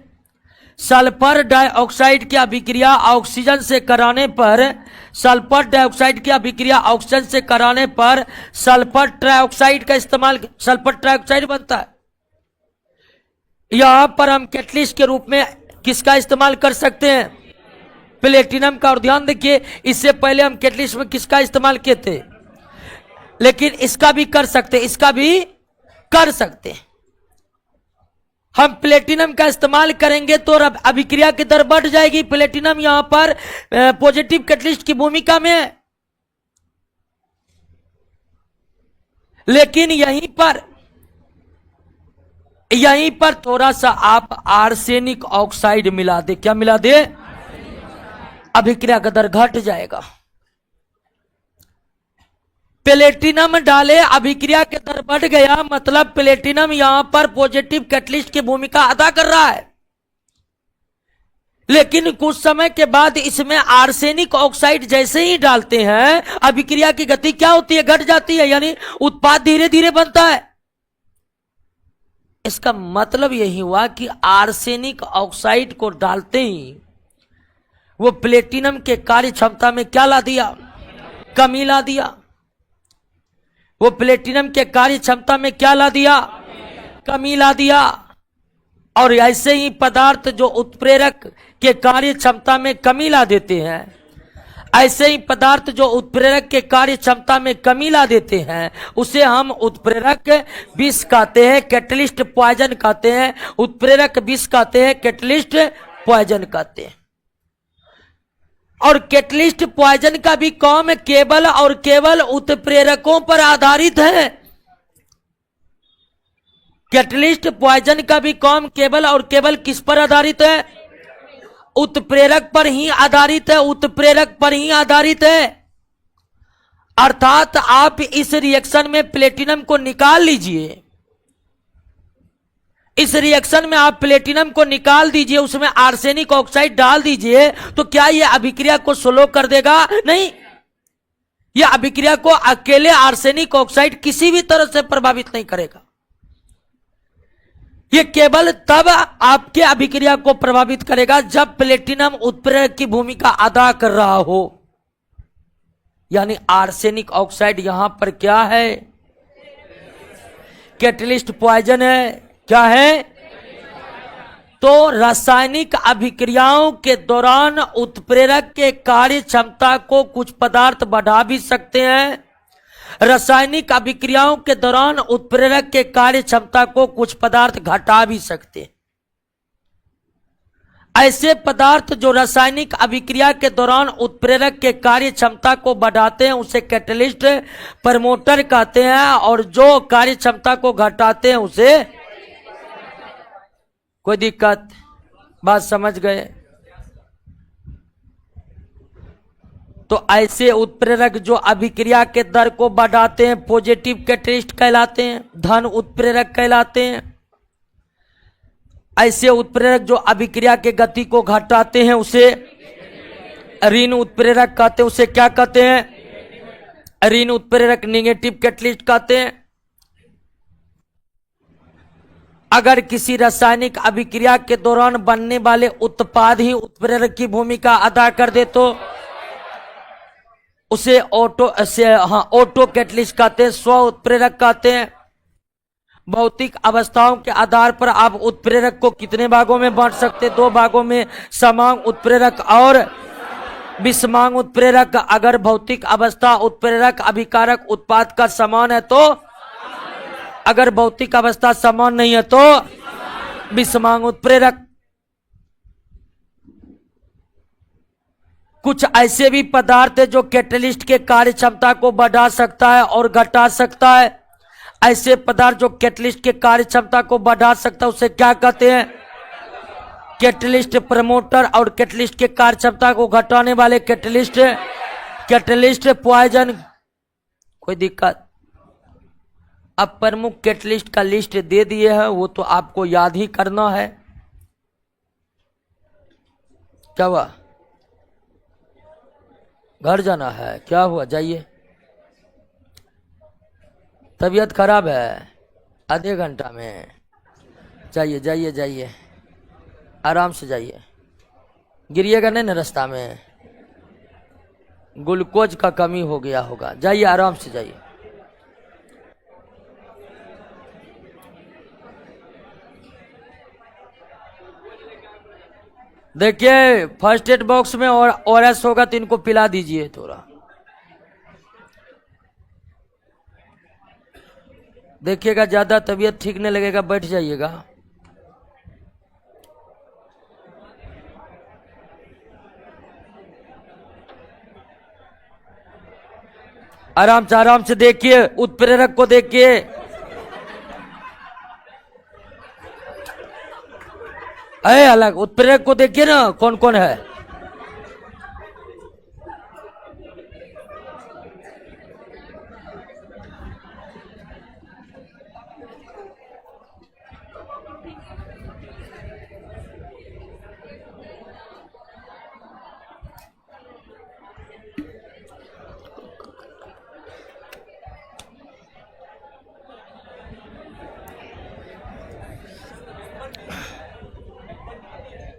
सल्फर डाइऑक्साइड की अभिक्रिया ऑक्सीजन से कराने पर, सल्फर डाइऑक्साइड की अभिक्रिया ऑक्सीजन से कराने पर सल्फर ट्राइऑक्साइड का इस्तेमाल, सल्फर ट्राइऑक्साइड बनता है। यहां पर हम कैटलिस्ट के रूप में किसका इस्तेमाल कर सकते हैं? प्लेटिनम का। और ध्यान देखिए, इससे पहले हम कैटलिस्ट में किसका इस्तेमाल किए थे? लेकिन इसका भी कर सकते, इसका भी कर सकते। हम प्लेटिनम का इस्तेमाल करेंगे तो अभिक्रिया की दर बढ़ जाएगी। प्लेटिनम यहां पर पॉजिटिव कैटलिस्ट की भूमिका में है। लेकिन यहीं पर थोड़ा सा आप आर्सेनिक ऑक्साइड मिला दे। क्या मिला दे? अभिक्रिया का दर घट जाएगा। प्लेटिनम डाले, अभिक्रिया के दर बढ़ गया, मतलब प्लेटिनम यहां पर पॉजिटिव कैटलिस्ट की भूमिका अदा कर रहा है। लेकिन कुछ समय के बाद इसमें आर्सेनिक ऑक्साइड जैसे ही डालते हैं, अभिक्रिया की गति क्या होती है? घट जाती है, यानी उत्पाद धीरे धीरे बनता है। इसका मतलब यही हुआ कि आर्सेनिक ऑक्साइड को डालते ही वो प्लेटिनम के कार्य क्षमता में क्या ला दिया? कमी ला दिया। वो प्लेटिनम के कार्य क्षमता में क्या ला दिया? कमी ला दिया। और ऐसे ही पदार्थ जो उत्प्रेरक के कार्य क्षमता में कमी ला देते हैं, ऐसे ही पदार्थ जो उत्प्रेरक के कार्य क्षमता में कमी ला देते हैं, उसे हम उत्प्रेरक विष कहते हैं, कैटलिस्ट पॉइजन कहते हैं। उत्प्रेरक विष कहते हैं, कैटलिस्ट पॉइजन कहते हैं। और कैटलिस्ट पॉइजन का भी काम केवल और केवल उत्प्रेरकों पर आधारित है। कैटलिस्ट पॉइजन का भी काम केवल और केवल किस पर आधारित है? उत्प्रेरक पर ही आधारित है। उत्प्रेरक पर ही आधारित है। अर्थात आप इस रिएक्शन में प्लेटिनम को निकाल लीजिए, इस रिएक्शन में आप प्लेटिनम को निकाल दीजिए, उसमें आर्सेनिक ऑक्साइड डाल दीजिए, तो क्या यह अभिक्रिया को स्लो कर देगा? नहीं। यह अभिक्रिया को अकेले आर्सेनिक ऑक्साइड किसी भी तरह से प्रभावित नहीं करेगा। यह केवल तब आपके अभिक्रिया को प्रभावित करेगा जब प्लेटिनम उत्प्रेरक की भूमिका अदा कर रहा हो। यानी आर्सेनिक ऑक्साइड यहां पर क्या है? कैटलिस्ट पॉइजन है। क्या है? तो रासायनिक अभिक्रियाओं के दौरान उत्प्रेरक के कार्य क्षमता को कुछ पदार्थ बढ़ा भी सकते हैं, रासायनिक अभिक्रियाओं के दौरान उत्प्रेरक के कार्य क्षमता को कुछ पदार्थ घटा भी सकते हैं। ऐसे पदार्थ जो रासायनिक अभिक्रिया के दौरान उत्प्रेरक के कार्य क्षमता को बढ़ाते हैं उसे कैटलिस्ट प्रमोटर कहते हैं, और जो कार्य क्षमता को घटाते हैं उसे। कोई दिक्कत? बात समझ गए? तो ऐसे उत्प्रेरक जो अभिक्रिया के दर को बढ़ाते हैं पॉजिटिव कैटलिस्ट कहलाते हैं, धन उत्प्रेरक कहलाते हैं। ऐसे उत्प्रेरक जो अभिक्रिया के गति को घटाते हैं उसे ऋण उत्प्रेरक कहते हैं। उसे क्या कहते हैं? ऋण उत्प्रेरक, निगेटिव कैटलिस्ट कहते हैं। अगर किसी रासायनिक अभिक्रिया के दौरान बनने वाले उत्पाद ही उत्प्रेरक की भूमिका अदा कर दे तो उसे ऑटो कैटलिस्ट कहते हैं, स्व उत्प्रेरक कहते हैं। भौतिक अवस्थाओं के आधार पर आप उत्प्रेरक को कितने भागों में बांट सकते? 2 भागों में, समांग उत्प्रेरक और विषमांग उत्प्रेरक। अगर भौतिक अवस्था उत्प्रेरक अभिकारक उत्पाद का समान है तो, अगर भौतिक अवस्था समान नहीं है तो विषमांग उत्प्रेरक। कुछ ऐसे भी पदार्थ है जो कैटलिस्ट के कार्य क्षमता को बढ़ा सकता है और घटा सकता है। ऐसे पदार्थ जो कैटलिस्ट के कार्य क्षमता को बढ़ा सकता है उसे क्या कहते हैं? Catalyst promoter. और कैटलिस्ट के कार्य क्षमता को घटाने वाले कैटलिस्ट पॉइजन। कोई दिक्कत? अब प्रमुख कैटलिस्ट का लिस्ट दे दिए है, वो तो आपको याद ही करना है। क्या हुआ? घर जाना है? क्या हुआ? जाइए। तबीयत खराब है? आधे घंटा में जाइए जाइए जाइए, आराम से जाइए। गिरिएगा नहीं ना रास्ता में? ग्लूकोज का कमी हो गया होगा। जाइए, आराम से जाइए। देखिए, फर्स्ट एड बॉक्स में और ओआरएस होगा तो इनको पिला दीजिए थोड़ा। देखिएगा ज्यादा तबीयत ठीक नहीं लगेगा, बैठ जाइएगा। आराम से देखिए, उत्प्रेरक को देखिए। अलग उत्प्रेरक को देखिए ना, कौन कौन है।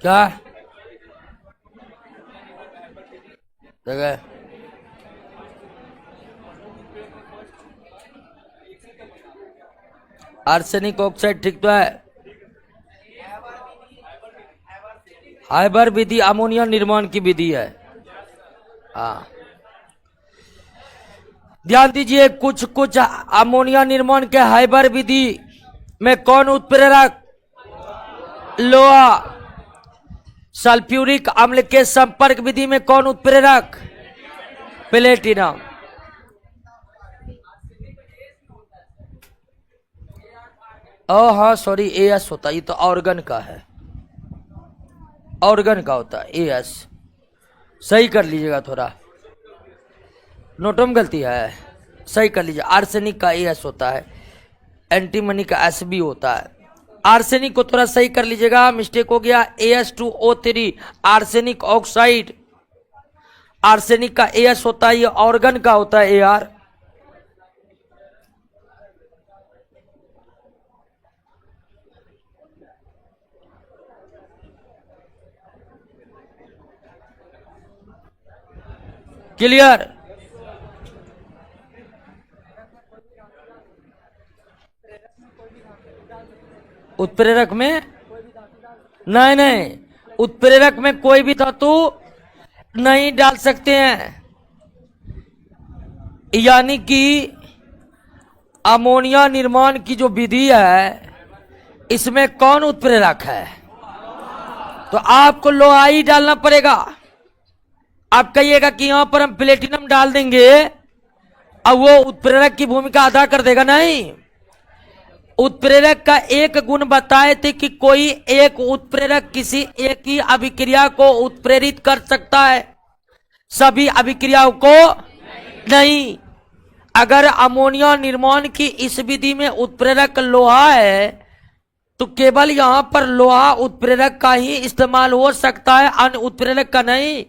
क्या जगह? आर्सेनिक ऑक्साइड ठीक तो है। हाइबर विधि अमोनिया निर्माण की विधि है। हाँ, ध्यान दीजिए, कुछ अमोनिया निर्माण के हाइबर विधि में कौन उत्प्रेरक? लोहा। सल्फ्यूरिक अम्ल के संपर्क विधि में कौन उत्प्रेरक? प्लेटिनम। हाँ सॉरी, एएस होता है, ये तो ऑर्गन का है, ऑर्गन का होता है एएस। सही कर लीजिएगा, थोड़ा नोटों में गलती है, सही कर लीजिए। आर्सेनिक का एएस होता है, एंटीमनी का एसबी होता है। आर्सेनिक को थोड़ा सही कर लीजिएगा, मिस्टेक हो गया। AS2O3 आर्सेनिक ऑक्साइड, आर्सेनिक का एस होता है, ये ऑर्गन का होता है AR। क्लियर? उत्प्रेरक में नहीं, उत्प्रेरक में कोई भी धातु नहीं डाल सकते हैं। यानी कि अमोनिया निर्माण की जो विधि है, इसमें कौन उत्प्रेरक है? तो आपको लोहा ही डालना पड़ेगा। आप कहिएगा कि यहां पर हम प्लेटिनम डाल देंगे अब वो उत्प्रेरक की भूमिका अदा कर देगा, नहीं। उत्प्रेरक का एक गुण बताए थे कि कोई एक उत्प्रेरक किसी एक ही अभिक्रिया को उत्प्रेरित कर सकता है, सभी अभिक्रियाओं को नहीं। अगर अमोनिया निर्माण की इस विधि में उत्प्रेरक लोहा है तो केवल यहां पर लोहा उत्प्रेरक का ही इस्तेमाल हो सकता है, अन्य उत्प्रेरक का नहीं।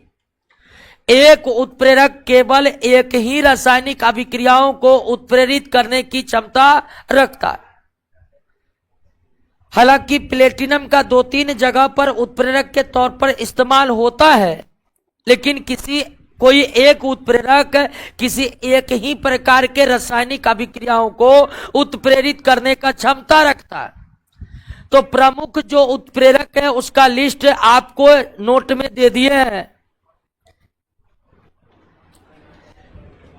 एक उत्प्रेरक केवल एक ही रासायनिक अभिक्रियाओं को उत्प्रेरित करने की क्षमता रखता है। हालांकि प्लेटिनम का 2-3 जगह पर उत्प्रेरक के तौर पर इस्तेमाल होता है, लेकिन कोई एक उत्प्रेरक किसी एक ही प्रकार के रासायनिक अभिक्रियाओं को उत्प्रेरित करने का क्षमता रखता है। तो प्रमुख जो उत्प्रेरक है उसका लिस्ट आपको नोट में दे दिए हैं,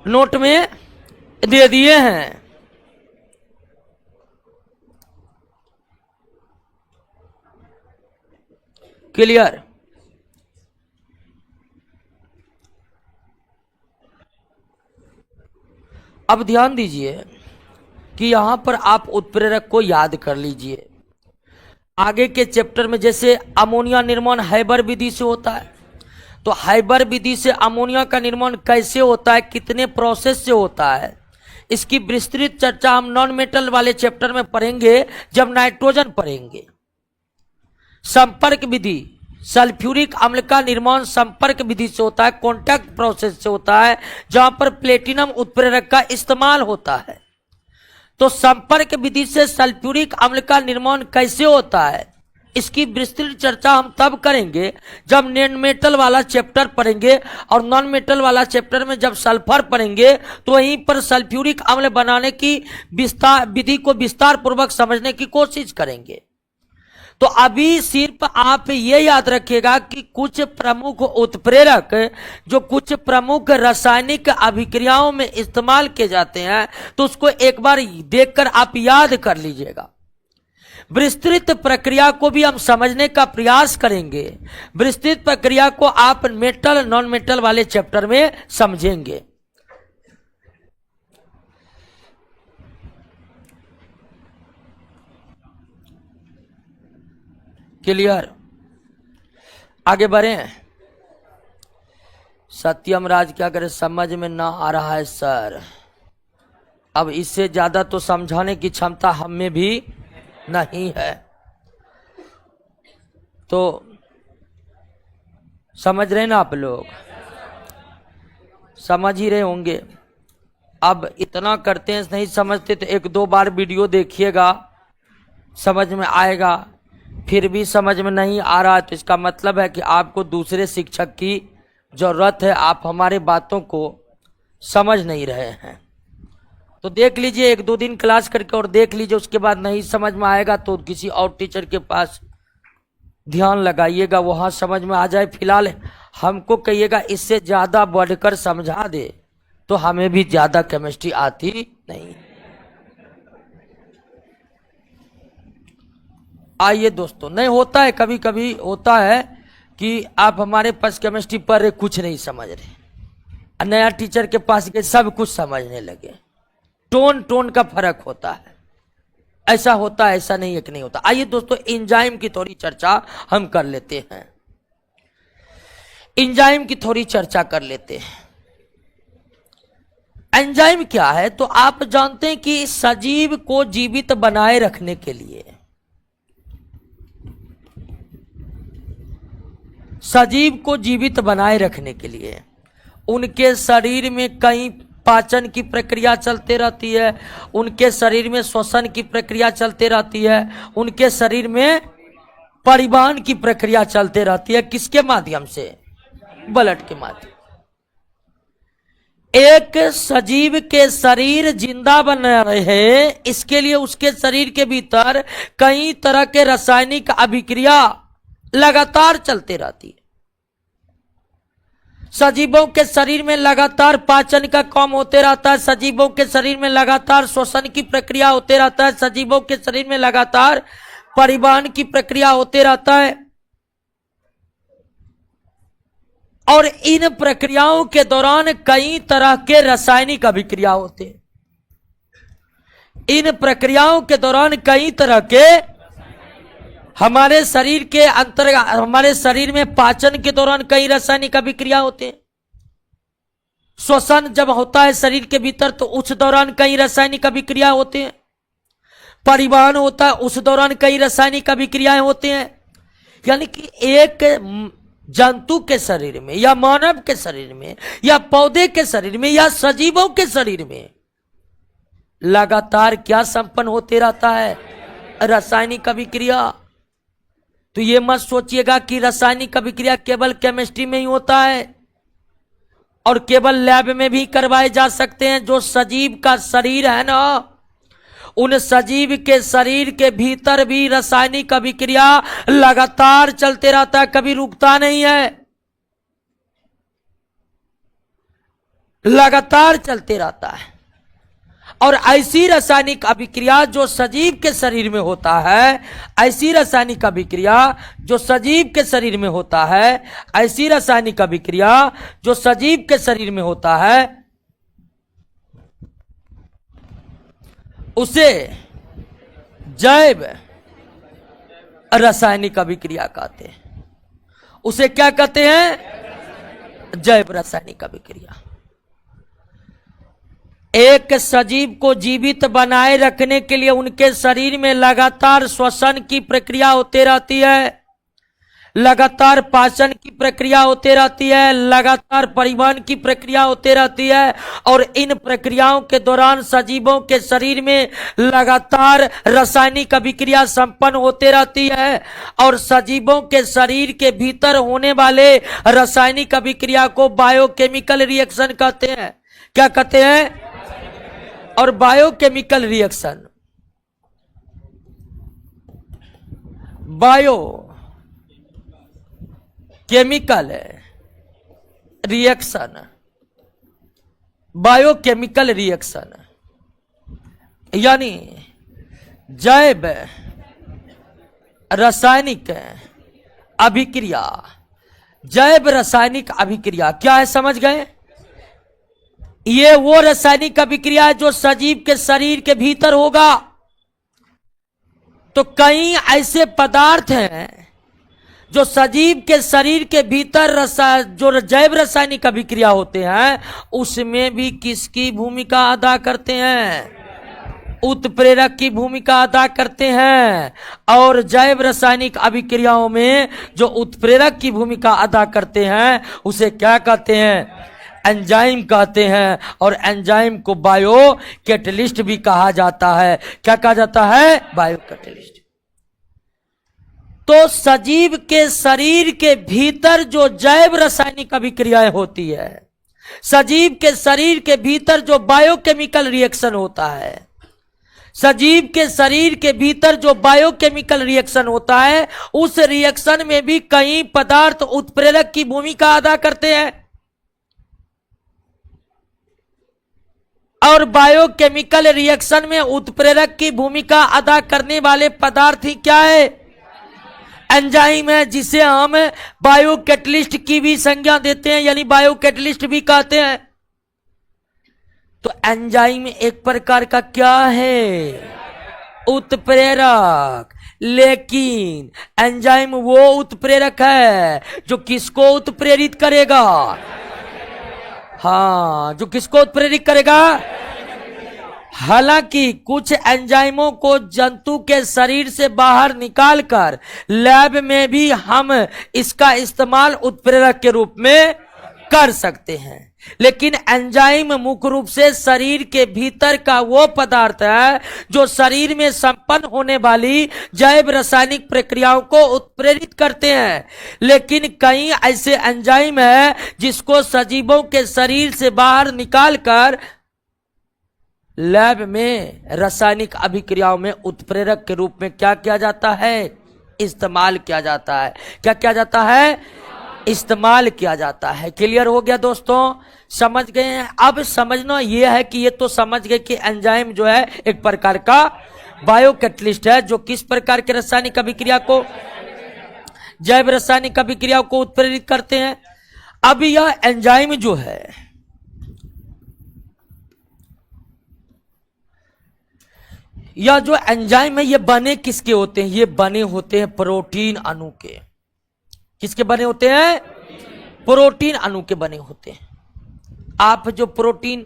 नोट में दे दिए हैं। क्लियर? अब ध्यान दीजिए कि यहां पर आप उत्प्रेरक को याद कर लीजिए। आगे के चैप्टर में जैसे अमोनिया निर्माण हैबर विधि से होता है, तो हैबर विधि से अमोनिया का निर्माण कैसे होता है, कितने प्रोसेस से होता है, इसकी विस्तृत चर्चा हम नॉन मेटल वाले चैप्टर में पढ़ेंगे जब नाइट्रोजन पढ़ेंगे। संपर्क विधि, सल्फ्यूरिक अम्ल का निर्माण संपर्क विधि से होता है, कॉन्टैक्ट प्रोसेस से होता है, जहां पर प्लेटिनम उत्प्रेरक का इस्तेमाल होता है। तो संपर्क विधि से सल्फ्यूरिक अम्ल का निर्माण कैसे होता है, इसकी विस्तृत चर्चा हम तब करेंगे जब नॉन मेटल वाला चैप्टर पढ़ेंगे। और नॉन मेटल वाला चैप्टर में जब सल्फर पढ़ेंगे तो वहीं पर सल्फ्यूरिक अम्ल बनाने की विधि को विस्तार पूर्वक समझने की कोशिश करेंगे। तो अभी सिर्फ आप ये याद रखिएगा कि कुछ प्रमुख उत्प्रेरक जो कुछ प्रमुख रासायनिक अभिक्रियाओं में इस्तेमाल किए जाते हैं, तो उसको एक बार देखकर आप याद कर लीजिएगा। विस्तृत प्रक्रिया को भी हम समझने का प्रयास करेंगे। विस्तृत प्रक्रिया को आप मेटल नॉन मेटल वाले चैप्टर में समझेंगे। क्लियर? आगे बढ़े। सत्यम राज क्या करे, समझ में ना आ रहा है सर। अब इससे ज्यादा तो समझाने की क्षमता हम में भी नहीं है, तो समझ रहे ना आप लोग, समझ ही रहे होंगे। अब इतना करते हैं, नहीं समझते तो 1-2 बार वीडियो देखिएगा, समझ में आएगा। फिर भी समझ में नहीं आ रहा तो इसका मतलब है कि आपको दूसरे शिक्षक की जरूरत है, आप हमारे बातों को समझ नहीं रहे हैं। तो देख लीजिए, 1-2 दिन क्लास करके और देख लीजिए, उसके बाद नहीं समझ में आएगा तो किसी और टीचर के पास ध्यान लगाइएगा, वहां समझ में आ जाए। फिलहाल हमको कहिएगा इससे ज्यादा बढ़कर समझा दे, तो हमें भी ज्यादा केमिस्ट्री आती नहीं। आइए दोस्तों, नहीं होता है, कभी कभी होता है कि आप हमारे पास केमिस्ट्री पर कुछ नहीं समझ रहे, नया टीचर के पास गए सब कुछ समझने लगे। टोन का फर्क होता है, ऐसा होता है, ऐसा नहीं है कि नहीं होता। आइए दोस्तों, एंजाइम की थोड़ी चर्चा हम कर लेते हैं। एंजाइम की थोड़ी चर्चा कर लेते हैं। एंजाइम क्या है, तो आप जानते हैं कि सजीव को जीवित बनाए रखने के लिए, सजीव को जीवित बनाए रखने के लिए उनके शरीर में कहीं पाचन की प्रक्रिया चलते रहती है, उनके शरीर में श्वसन की प्रक्रिया चलते रहती है, उनके शरीर में परिवहन की प्रक्रिया चलते रहती है। किसके माध्यम से? ब्लड के माध्यम। एक सजीव के शरीर जिंदा बना रहे, इसके लिए उसके शरीर के भीतर कई तरह के रासायनिक अभिक्रिया लगातार चलते रहती है। सजीवों के शरीर में लगातार पाचन का काम होते रहता है, सजीवों के शरीर में लगातार श्वसन की प्रक्रिया होते रहता है, सजीवों के शरीर में लगातार परिवहन की प्रक्रिया होते रहता है। और इन प्रक्रियाओं के दौरान कई तरह के रासायनिक अभिक्रिया होते हैं। इन प्रक्रियाओं के दौरान कई तरह के हमारे शरीर के अंतर्गत, हमारे शरीर में पाचन के दौरान कई रासायनिक अभिक्रिया होते हैं। श्वसन जब होता है शरीर के भीतर तो उस दौरान कई रासायनिक अभिक्रिया होते हैं। परिवहन होता है उस दौरान कई रासायनिक अभिक्रियाएं होते हैं। यानी कि एक जंतु के शरीर में या मानव के शरीर में या पौधे के शरीर में या सजीवों के शरीर में लगातार क्या संपन्न होते रहता है? रासायनिक अभिक्रिया। तो ये मत सोचिएगा कि रासायनिक अभिक्रिया केवल केमिस्ट्री में ही होता है और केवल लैब में भी करवाए जा सकते हैं। जो सजीव का शरीर है ना, उन सजीव के शरीर के भीतर भी रासायनिक अभिक्रिया लगातार चलते रहता है, कभी रुकता नहीं है, लगातार चलते रहता है। और ऐसी रासायनिक अभिक्रिया जो सजीव के शरीर में होता है, ऐसी रासायनिक अभिक्रिया जो सजीव के शरीर में होता है, ऐसी रासायनिक अभिक्रिया जो सजीव के शरीर में होता है, उसे जैव रासायनिक अभिक्रिया कहते हैं। उसे क्या कहते हैं? जैव रासायनिक अभिक्रिया। एक सजीव को जीवित बनाए रखने के लिए उनके शरीर में लगातार श्वसन की प्रक्रिया होती रहती है, लगातार पाचन की प्रक्रिया होती रहती है, लगातार परिवहन की प्रक्रिया होती रहती है। और इन प्रक्रियाओं के दौरान सजीवों के शरीर में लगातार रासायनिक अभिक्रिया संपन्न होती रहती है। और सजीवों के शरीर के भीतर होने वाले रासायनिक अभिक्रिया को बायोकेमिकल रिएक्शन कहते हैं। क्या कहते हैं? और biochemical reaction, bio chemical reaction, biochemical reaction यानी जैव रासायनिक अभिक्रिया। जैव रासायनिक अभिक्रिया क्या है, समझ गए? ये वो रासायनिक अभिक्रिया है जो सजीव के शरीर के भीतर होगा। तो कई ऐसे पदार्थ हैं जो सजीव के शरीर के भीतर जो जैव रासायनिक अभिक्रिया होते हैं, उसमें भी किसकी भूमिका अदा करते हैं? उत्प्रेरक की भूमिका अदा करते हैं। और जैव रासायनिक अभिक्रियाओं में जो उत्प्रेरक की भूमिका अदा करते हैं उसे क्या कहते हैं? एंजाइम कहते हैं। और एंजाइम को बायो कैटलिस्ट भी कहा जाता है। क्या कहा जाता है? Bio catalyst. तो सजीव के शरीर के भीतर जो जैव रासायनिक अभिक्रियाएं होती है, सजीव के शरीर के भीतर जो बायोकेमिकल रिएक्शन होता है, सजीव के शरीर के भीतर जो बायोकेमिकल रिएक्शन होता है, उस रिएक्शन में भी कई पदार्थ उत्प्रेरक की भूमिका अदा करते हैं। और बायोकेमिकल रिएक्शन में उत्प्रेरक की भूमिका अदा करने वाले पदार्थ ही क्या है? एंजाइम है, जिसे हम बायो कैटलिस्ट की भी संज्ञा देते हैं, यानी बायो कैटलिस्ट भी कहते हैं। तो एंजाइम एक प्रकार का क्या है? उत्प्रेरक। लेकिन एंजाइम वो उत्प्रेरक है जो किसको उत्प्रेरित करेगा? हाँ, जो किसको उत्प्रेरित करेगा? हालांकि कुछ एंजाइमों को जंतु के शरीर से बाहर निकालकर लैब में भी हम इसका इस्तेमाल उत्प्रेरक के रूप में कर सकते हैं। लेकिन एंजाइम मुख्य रूप से शरीर के भीतर का वो पदार्थ है जो शरीर में संपन्न होने वाली जैव रासायनिक प्रक्रियाओं को उत्प्रेरित करते हैं। लेकिन कई ऐसे एंजाइम है जिसको सजीवों के शरीर से बाहर निकालकर लैब में रासायनिक अभिक्रियाओं में उत्प्रेरक के रूप में क्या किया जाता है, इस्तेमाल किया जाता है। क्या किया जाता है, इस्तेमाल किया जाता है। क्लियर हो गया दोस्तों, समझ गए हैं। अब समझना यह है कि ये तो समझ गए कि एंजाइम जो है एक प्रकार का बायोकैटलिस्ट है जो किस प्रकार के रासायनिक अभिक्रिया को, जैव रासायनिक अभिक्रियाओं को उत्प्रेरित करते हैं। अब यह एंजाइम जो है या जो एंजाइम है ये बने किसके होते हैं, ये बने होते हैं प्रोटीन अणु के। किसके बने होते हैं, प्रोटीन अणु के बने होते हैं। आप जो प्रोटीन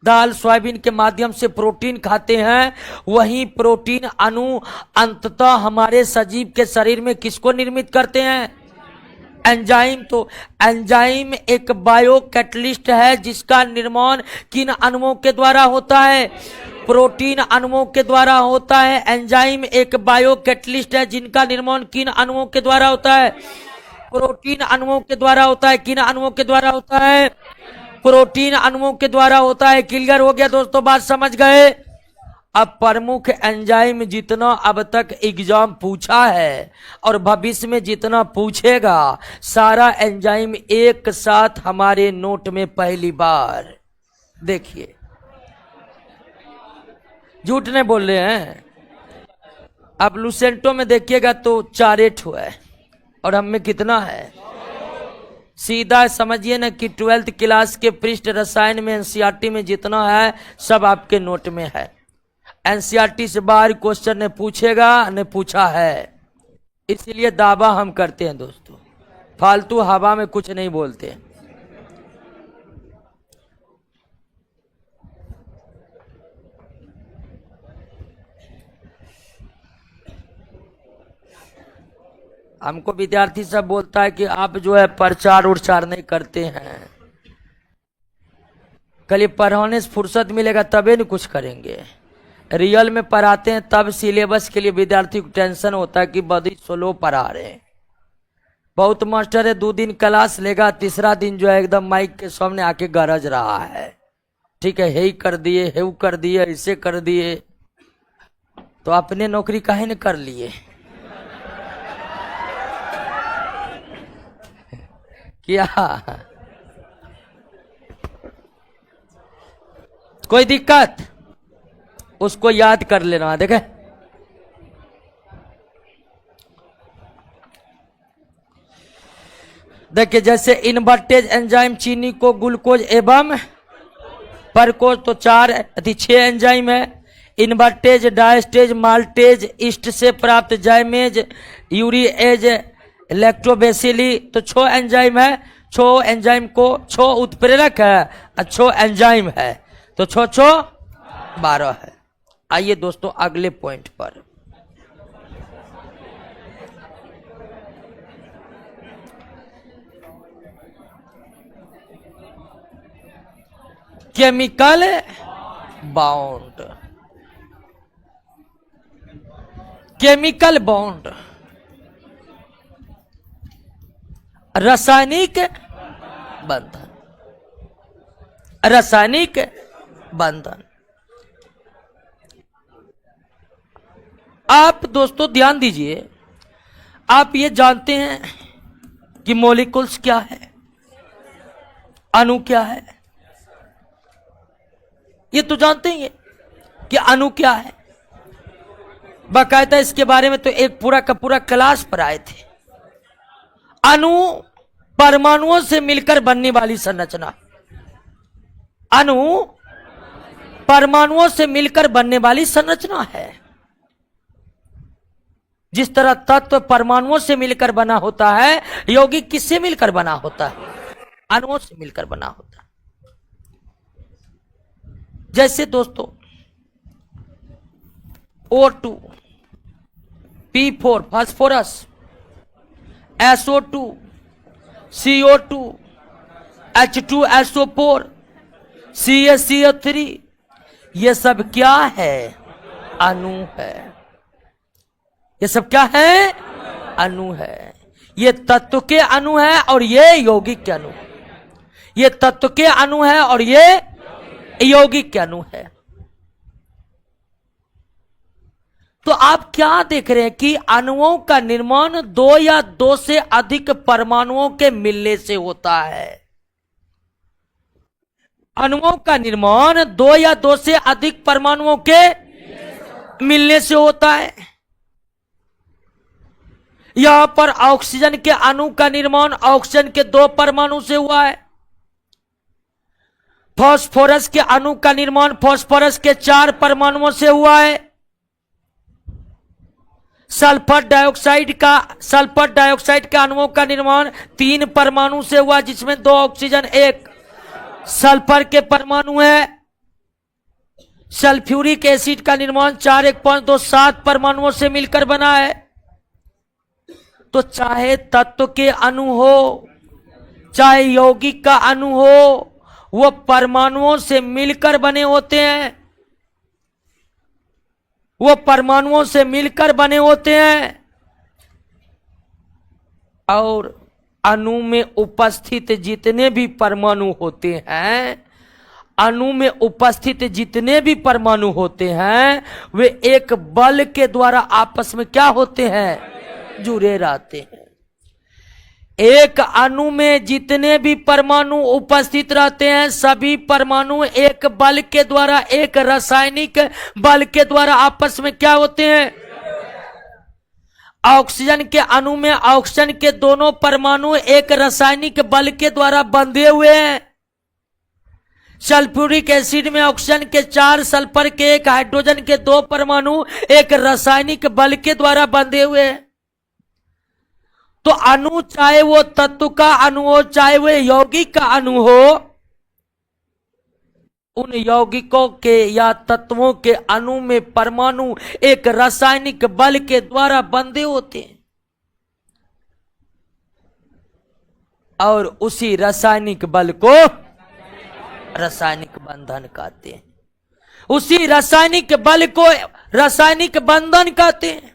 दाल सोयाबीन के माध्यम से प्रोटीन खाते हैं वही प्रोटीन अणु अंततः हमारे सजीव के शरीर में किसको निर्मित करते हैं, एंजाइम। तो एंजाइम एक बायोकैटलिस्ट है जिसका निर्माण किन अणुओं के द्वारा होता है, प्रोटीन अणुओं के द्वारा होता है। एंजाइम एक बायोकैटलिस्ट है जिनका निर्माण किन अणुओं के द्वारा होता है, प्रोटीन अणुओं के द्वारा होता है। किन अणुओं के द्वारा होता है, प्रोटीन अणुओं के द्वारा होता है। क्लियर हो गया दोस्तों, बात समझ गए। अब प्रमुख एंजाइम जितना अब तक एग्जाम पूछा है और भविष्य में जितना पूछेगा सारा एंजाइम एक साथ हमारे नोट में पहली बार। देखिए, झूठ नहीं बोल रहे हैं। अब लुसेंटो में देखिएगा तो 4 ठो है और हम में कितना है, सीधा समझिए ना कि 12th क्लास के पृष्ठ रसायन में एनसीईआरटी में जितना है सब आपके नोट में है। एनसीईआरटी से बाहर क्वेश्चन ने पूछेगा, ने पूछा है, इसलिए दावा हम करते हैं दोस्तों, फालतू हवा में कुछ नहीं बोलते। हमको विद्यार्थी सब बोलता है कि आप जो है प्रचार उचार नहीं करते हैं, कल पढ़ाने से फुर्सत मिलेगा तबे न कुछ करेंगे। रियल में पढ़ाते हैं तब सिलेबस के लिए विद्यार्थी को टेंशन होता है कि बड़ी स्लो पढ़ा रहे हैं। बहुत मास्टर है 2 दिन क्लास लेगा, तीसरा दिन जो है एकदम माइक के सामने आके गरज रहा है, ठीक है, हे कर दिए, हे कर दिए, ऐसे कर दिए। तो अपने नौकरी काहे न कर लिए, क्या कोई दिक्कत, उसको याद कर लेना। देखे देखिए, जैसे इन्वर्टेज एंजाइम चीनी को ग्लूकोज एवं परकोज, तो 6 एंजाइम है। इन्वर्टेज, डायस्टेज, माल्टेज, ईस्ट से प्राप्त जाइमेज, यूरिएज, लैक्टोबैसिली, तो 6 एंजाइम है। 6 एंजाइम को 6 उत्प्रेरक है और 6 एंजाइम है, तो 6 12 है। आइए दोस्तों अगले पॉइंट पर। केमिकल बॉन्ड, केमिकल बॉन्ड, रासायनिक बंधन, रासायनिक बंधन। आप दोस्तों ध्यान दीजिए, आप ये जानते हैं कि मॉलिक्यूल्स क्या है, अणु क्या है, ये तो जानते हैं कि अणु क्या है। बाकायदा इसके बारे में तो एक पूरा का पूरा क्लास पर आए थे। अणु परमाणुओं से मिलकर बनने वाली संरचना, अणु परमाणुओं से मिलकर बनने वाली संरचना है। जिस तरह तत्व परमाणुओं से मिलकर बना होता है, यौगिक किससे मिलकर बना होता है, अणुओं से मिलकर बना होता है। जैसे दोस्तों O2, P4 phosphorus, SO2, CO2, H2SO4, CaCO3, ये सब क्या है? अणु है। ये सब क्या है? अणु है। ये तत्व के अणु है और ये यौगिक के अणु। ये तत्व के अणु है और ये यौगिक के अणु है। तो आप क्या देख रहे हैं कि अणुओं का निर्माण दो या दो से अधिक परमाणुओं के मिलने से होता है। अणुओं का निर्माण दो या दो से अधिक परमाणुओं के मिलने से होता है। यहां पर ऑक्सीजन के अणु का निर्माण ऑक्सीजन के दो परमाणु से हुआ है। फास्फोरस के अणु का निर्माण फास्फोरस के 4 परमाणुओं से हुआ है। सल्फर डाइऑक्साइड के अणुओं का निर्माण 3 परमाणु से हुआ, जिसमें 2 ऑक्सीजन 1 सल्फर के परमाणु है। सल्फ्यूरिक एसिड का निर्माण 4 1 5 2 7 परमाणुओं से मिलकर बना है। तो चाहे तत्व के अणु हो, चाहे यौगिक का अणु हो, वो परमाणुओं से मिलकर बने होते हैं। वो परमाणुओं से मिलकर बने होते हैं। और अणु में उपस्थित जितने भी परमाणु होते हैं, अणु में उपस्थित जितने भी परमाणु होते हैं, वे एक बल के द्वारा आपस में क्या होते हैं? जुड़े रहते हैं। एक अणु में जितने भी परमाणु उपस्थित रहते हैं, सभी परमाणु एक बल के द्वारा, एक रासायनिक बल के द्वारा आपस में क्या होते हैं? ऑक्सीजन के अणु में ऑक्सीजन के दोनों परमाणु एक रासायनिक बल के द्वारा बंधे हुए हैं। सल्फ्यूरिक एसिड में ऑक्सीजन के 4, सल्फर के 1, हाइड्रोजन के 2 परमाणु एक रासायनिक बल के द्वारा बंधे हुए हैं। तो अणु, चाहे वो तत्व का अणु हो, चाहे वो यौगिक का अणु हो, उन यौगिकों के या तत्वों के अणु में परमाणु एक रासायनिक बल के द्वारा बंधे होते हैं। और उसी रासायनिक बल को रासायनिक बंधन कहते हैं। उसी रासायनिक बल को रासायनिक बंधन कहते हैं।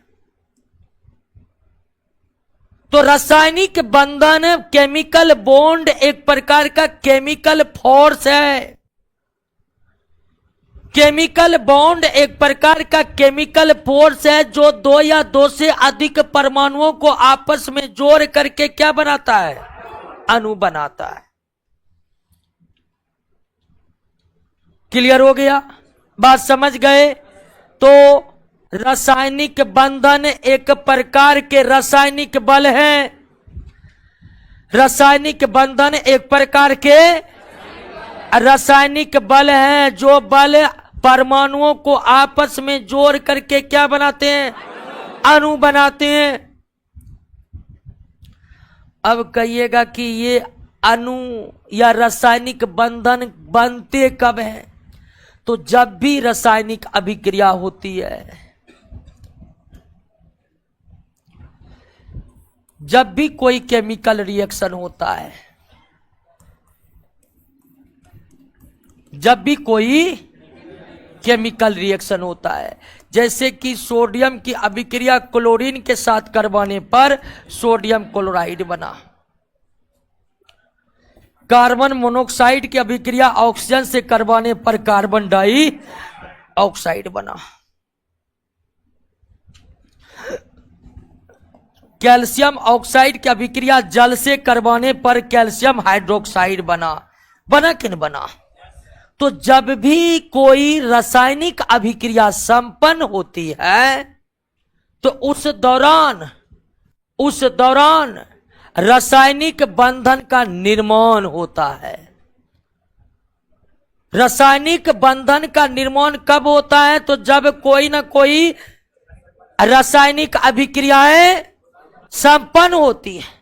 तो रासायनिक बंधन, केमिकल बॉन्ड, एक प्रकार का केमिकल फोर्स है। केमिकल बॉन्ड एक प्रकार का केमिकल फोर्स है जो 2 या 2 से अधिक परमाणुओं को आपस में जोड़ करके क्या बनाता है? अणु बनाता है। क्लियर हो गया? बात समझ गए? तो रासायनिक बंधन एक प्रकार के रासायनिक बल हैं। रासायनिक बंधन एक प्रकार के रासायनिक बल हैं जो बल परमाणुओं को आपस में जोड़ करके क्या बनाते हैं? अणु बनाते हैं। अब कहिएगा कि ये अणु या रासायनिक बंधन बनते कब हैं? तो जब भी रासायनिक अभिक्रिया होती है, जब भी कोई केमिकल रिएक्शन होता है, जब भी कोई केमिकल रिएक्शन होता है, जैसे कि सोडियम की अभिक्रिया क्लोरीन के साथ करवाने पर सोडियम क्लोराइड बना, कार्बन मोनोऑक्साइड की अभिक्रिया ऑक्सीजन से करवाने पर कार्बन डाई ऑक्साइड बना, कैल्शियम ऑक्साइड की अभिक्रिया जल से करवाने पर कैल्शियम हाइड्रोक्साइड बना। बना कि नहीं बना? तो जब भी कोई रासायनिक अभिक्रिया संपन्न होती है तो उस दौरान रासायनिक बंधन का निर्माण होता है। रासायनिक बंधन का निर्माण कब होता है? तो जब कोई ना कोई रासायनिक अभिक्रियाएं संपन्न होती है।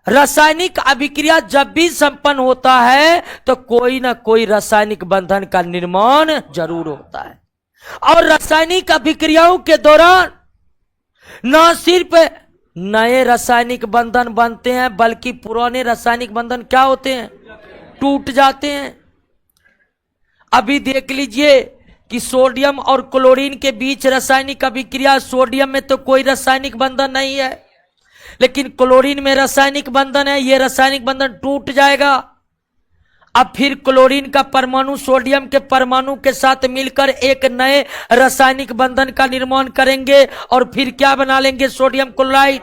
रासायनिक अभिक्रिया जब भी संपन्न होता है तो कोई ना कोई रासायनिक बंधन का निर्माण जरूर होता है। और रासायनिक अभिक्रियाओं के दौरान न सिर्फ नए रासायनिक बंधन बनते हैं, बल्कि पुराने रासायनिक बंधन क्या होते हैं, टूट जाते हैं। अभी देख लीजिए कि सोडियम और क्लोरीन के बीच रासायनिक अभिक्रिया, सोडियम में तो कोई रासायनिक बंधन नहीं है, लेकिन क्लोरीन में रासायनिक बंधन है। यह रासायनिक बंधन टूट जाएगा। अब फिर क्लोरीन का परमाणु सोडियम के परमाणु के साथ मिलकर एक नए रासायनिक बंधन का निर्माण करेंगे और फिर क्या बना लेंगे, सोडियम क्लोराइड।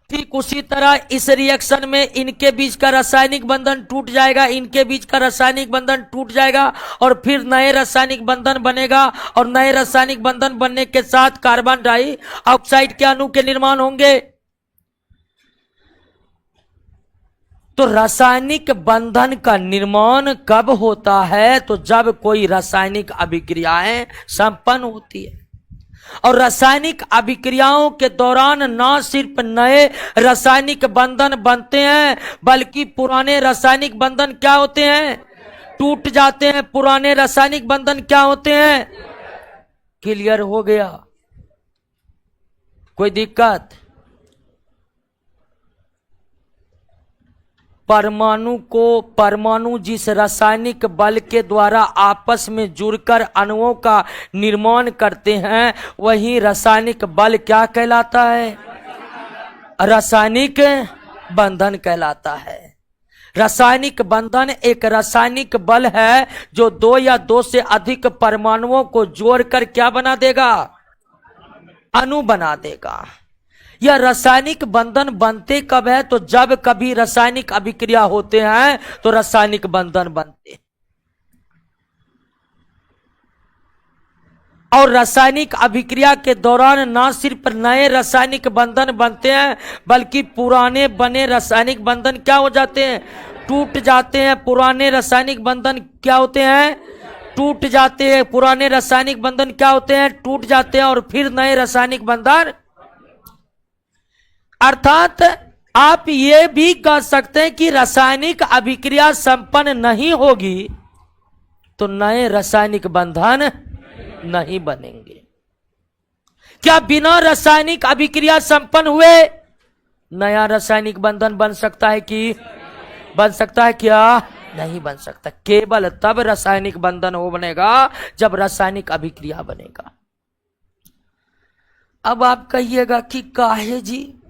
ठीक उसी तरह इस रिएक्शन में इनके बीच का रासायनिक बंधन टूट जाएगा, इनके बीच का रासायनिक बंधन टूट जाएगा और फिर नए रासायनिक बंधन बनेगा। और नए रासायनिक बंधन बनने के साथ कार्बन डाइऑक्साइड के अणु के निर्माण होंगे। तो रासायनिक बंधन का निर्माण कब होता है, तो जब कोई रासायनिक अभिक्रियाएं संपन्न होती है। और रासायनिक अभिक्रियाओं के दौरान न सिर्फ नए रासायनिक बंधन बनते हैं, बल्कि पुराने रासायनिक बंधन क्या होते हैं, टूट जाते हैं। पुराने रासायनिक बंधन क्या होते हैं, क्लियर हो गया, कोई दिक्कत? परमाणु जिस रासायनिक बल के द्वारा आपस में जुड़कर अणुओं का निर्माण करते हैं, वही रासायनिक बल क्या कहलाता है, रासायनिक बंधन कहलाता है। रासायनिक बंधन एक रासायनिक बल है जो दो या दो से अधिक परमाणुओं को जोड़कर क्या बना देगा, अणु बना देगा। यह रासायनिक बंधन बनते कब है, तो जब कभी रासायनिक अभिक्रिया होते हैं तो रासायनिक बंधन बनते हैं। और रासायनिक अभिक्रिया के दौरान न सिर्फ नए रासायनिक बंधन बनते हैं, बल्कि पुराने बने रासायनिक बंधन क्या हो जाते हैं, टूट जाते हैं। पुराने रासायनिक बंधन क्या होते हैं, टूट जाते हैं। पुराने रासायनिक बंधन क्या होते हैं, टूट जाते हैं और फिर नए रासायनिक बंधन। अर्थात आप ये भी कह सकते हैं कि रासायनिक अभिक्रिया संपन्न नहीं होगी तो नए रासायनिक बंधन नहीं बनेंगे। क्या बिना रासायनिक अभिक्रिया संपन्न हुए नया रासायनिक बंधन बन सकता है कि बन सकता है, क्या नहीं बन सकता। केवल तब रासायनिक बंधन हो बनेगा जब रासायनिक अभिक्रिया बनेगा। अब आप कहिएगा कि काहे जी,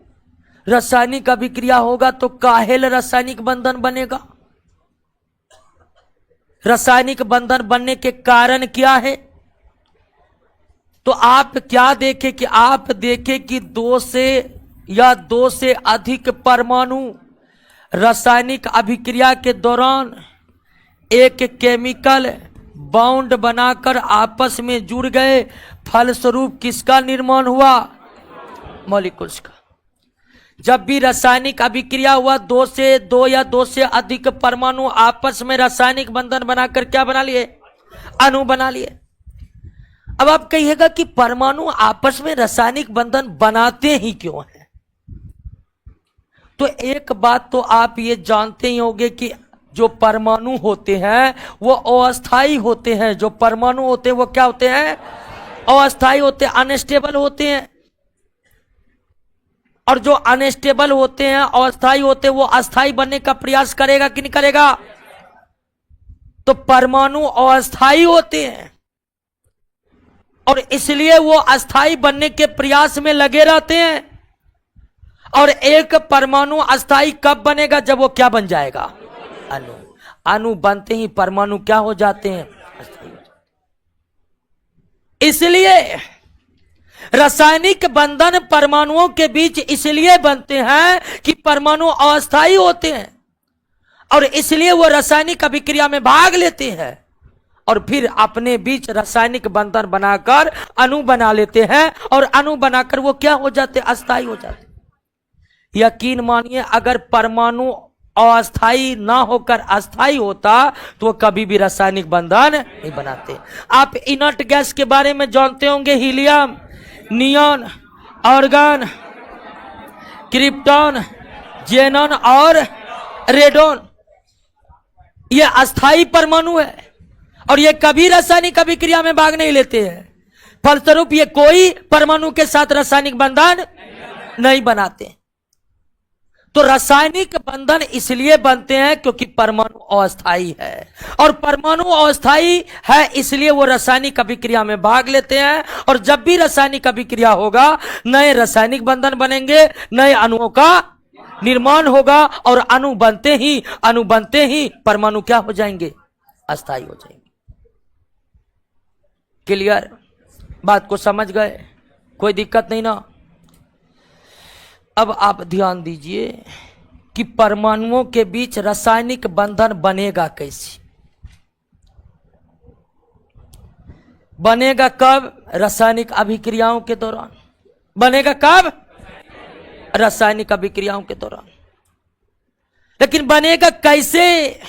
रासायनिक अभिक्रिया होगा तो काहेल रासायनिक बंधन बनेगा। रासायनिक बंधन बनने के कारण क्या है, तो आप क्या देखें कि आप देखें कि दो से अधिक परमाणु रासायनिक अभिक्रिया के दौरान एक केमिकल बॉन्ड बनाकर आपस में जुड़ गए। फलस्वरूप किसका निर्माण हुआ, मॉलिक्यूल्स का। जब भी रासायनिक अभिक्रिया हुआ, दो या दो से अधिक परमाणु आपस में रासायनिक बंधन बनाकर क्या बना लिए, अणु बना लिए। अब आप कहिएगा कि परमाणु आपस में रासायनिक बंधन बनाते ही क्यों हैं, तो एक बात तो आप ये जानते ही होंगे कि जो परमाणु होते हैं वो अस्थायी होते हैं। जो परमाणु होते हैं वो क्या होते हैं, अस्थायी होते हैं, अनस्टेबल होते हैं। और जो अनस्टेबल होते हैं, अस्थायी होते हैं, वो अस्थायी बनने का प्रयास करेगा कि नहीं करेगा। तो परमाणु अस्थायी होते हैं और इसलिए वो अस्थायी बनने के प्रयास में लगे रहते हैं। और एक परमाणु अस्थायी कब बनेगा, जब वो क्या बन जाएगा, अणु। अणु बनते ही परमाणु क्या हो जाते हैं, अस्थायी। इसलिए रासायनिक बंधन परमाणुओं के बीच इसलिए बनते हैं कि परमाणु अस्थायी होते हैं और इसलिए वो रासायनिक अभिक्रिया में भाग लेते हैं और फिर अपने बीच रासायनिक बंधन बनाकर अणु बना लेते हैं और अणु बनाकर वो क्या हो जाते, अस्थायी हो जाते। यकीन मानिए, अगर परमाणु अस्थायी ना होकर अस्थायी होता तो कभी भी रासायनिक बंधन नहीं बनाते। आप इनर्ट गैस के बारे में जानते होंगे, helium, neon, argon, krypton, xenon और रेडॉन। ये अस्थायी परमाणु है और ये कभी रासायनिक अभिक्रिया में भाग नहीं लेते हैं। फलस्वरूप ये कोई परमाणु के साथ रासायनिक बंधन नहीं बनाते। तो रासायनिक बंधन इसलिए बनते हैं क्योंकि परमाणु अस्थाई है, और परमाणु अस्थाई है इसलिए वो रासायनिक अभिक्रिया में भाग लेते हैं। और जब भी रासायनिक अभिक्रिया होगा नए रासायनिक बंधन बनेंगे, नए अणुओं का निर्माण होगा, और अणु बनते ही परमाणु क्या हो जाएंगे? अस्थाई हो जाएंगे। क्लियर? बात को समझ गए? कोई दिक्कत नहीं ना? अब आप ध्यान दीजिए कि परमाणुओं के बीच रासायनिक बंधन बनेगा कैसे? बनेगा कब? रासायनिक अभिक्रियाओं के दौरान। बनेगा कब? रासायनिक अभिक्रियाओं के दौरान। लेकिन बनेगा कैसे?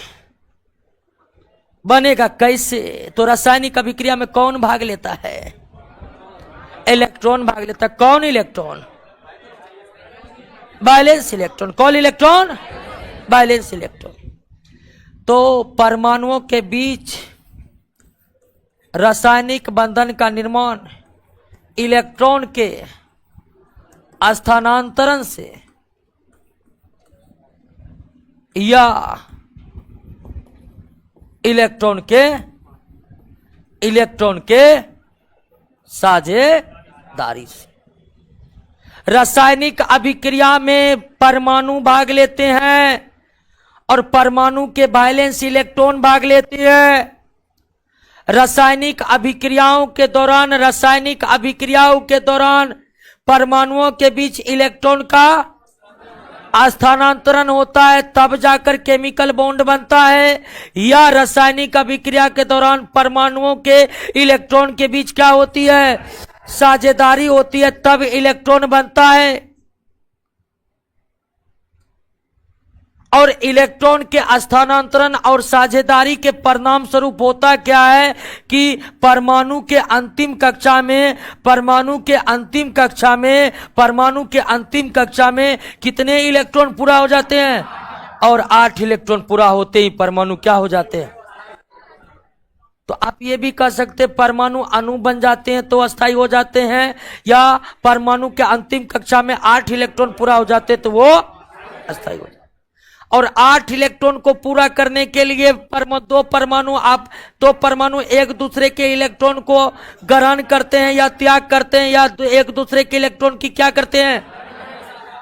बनेगा कैसे? तो रासायनिक अभिक्रिया में कौन भाग लेता है? इलेक्ट्रॉन भाग लेता है। कौन इलेक्ट्रॉन? Valence electron. कौन इलेक्ट्रॉन? Valence electron. तो परमाणुओं के बीच रासायनिक बंधन का निर्माण इलेक्ट्रॉन के स्थानांतरण से या इलेक्ट्रॉन के साझेदारी से। रासायनिक अभिक्रिया में परमाणु भाग लेते हैं और परमाणु के वैलेंस इलेक्ट्रॉन भाग लेते हैं। रासायनिक अभिक्रियाओं के दौरान परमाणुओं के बीच इलेक्ट्रॉन का स्थानांतरण होता है, तब जाकर केमिकल बॉन्ड बनता है। या रासायनिक अभिक्रिया के दौरान परमाणुओं के इलेक्ट्रॉन के बीच क्या होती है? साझेदारी होती है, तब इलेक्ट्रॉन बनता है। और इलेक्ट्रॉन के स्थानांतरण और साझेदारी के परिणाम स्वरूप होता क्या है कि परमाणु के अंतिम कक्षा में कितने इलेक्ट्रॉन पूरा हो जाते हैं? और 8 इलेक्ट्रॉन पूरा होते ही परमाणु क्या हो जाते हैं? तो आप ये भी कह सकते हैं परमाणु अणु बन जाते हैं तो अस्थायी हो जाते हैं, या परमाणु के अंतिम कक्षा में 8 इलेक्ट्रॉन पूरा हो जाते हैं तो वो अस्थायी हो जाते हैं। और 8 इलेक्ट्रॉन को पूरा करने के लिए दो परमाणु एक दूसरे के इलेक्ट्रॉन को ग्रहण करते हैं या त्याग करते हैं, या एक दूसरे के इलेक्ट्रॉन की क्या करते हैं?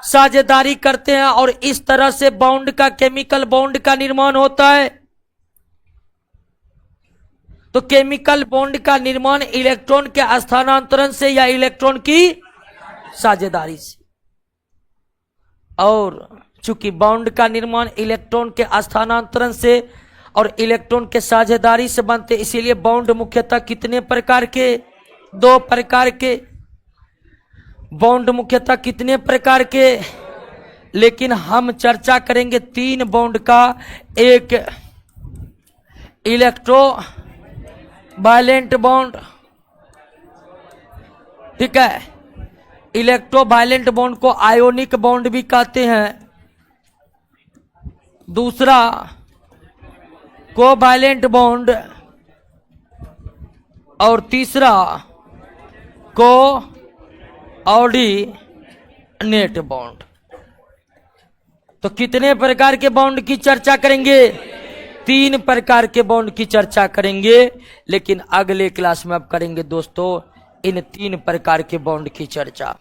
साझेदारी करते हैं। और इस तरह से केमिकल बॉन्ड का निर्माण होता है। तो केमिकल बॉन्ड का निर्माण इलेक्ट्रॉन के स्थानांतरण से या इलेक्ट्रॉन की साझेदारी से। और चूंकि बॉन्ड का निर्माण इलेक्ट्रॉन के स्थानांतरण से और इलेक्ट्रॉन के साझेदारी से बनते, इसीलिए बॉन्ड मुख्यतः कितने प्रकार के? 2 प्रकार के। बॉन्ड मुख्यतः कितने प्रकार के? लेकिन हम चर्चा करेंगे 3 बॉन्ड का। एक इलेक्ट्रो वायलेंट बॉन्ड, ठीक है। इलेक्ट्रो वायलेंट बॉन्ड को आयोनिक बॉन्ड भी कहते हैं। दूसरा कोवैलेंट बॉन्ड, और तीसरा कोऑर्डिनेट बॉन्ड। तो कितने प्रकार के बॉन्ड की चर्चा करेंगे? 3 प्रकार के बॉन्ड की चर्चा करेंगे। लेकिन अगले क्लास में अब करेंगे दोस्तों इन 3 प्रकार के बॉन्ड की चर्चा।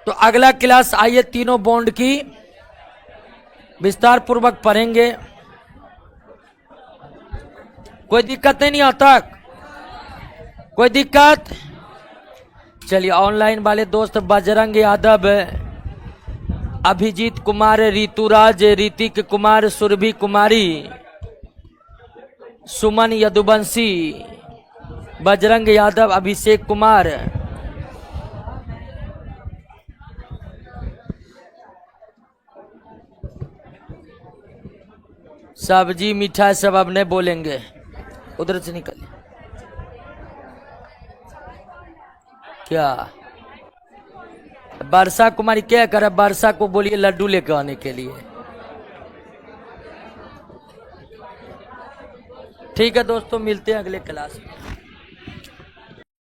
तो अगला क्लास आइए तीनों बॉन्ड की विस्तार पूर्वक पढ़ेंगे। कोई दिक्कत नहीं आता? कोई दिक्कत? चलिए, ऑनलाइन वाले दोस्त बजरंग यादव, अभिजीत कुमार, ऋतुराज, ऋतिक कुमार, सुरभि कुमारी, सुमन यदुवंशी, बजरंग यादव, अभिषेक कुमार, सब्जी मीठा सब अब नहीं बोलेंगे, उधर से निकल। क्या वर्षा कुमारी क्या करे, वर्षा को बोलिए लड्डू लेकर आने के लिए। ठीक है दोस्तों, मिलते हैं अगले क्लास में।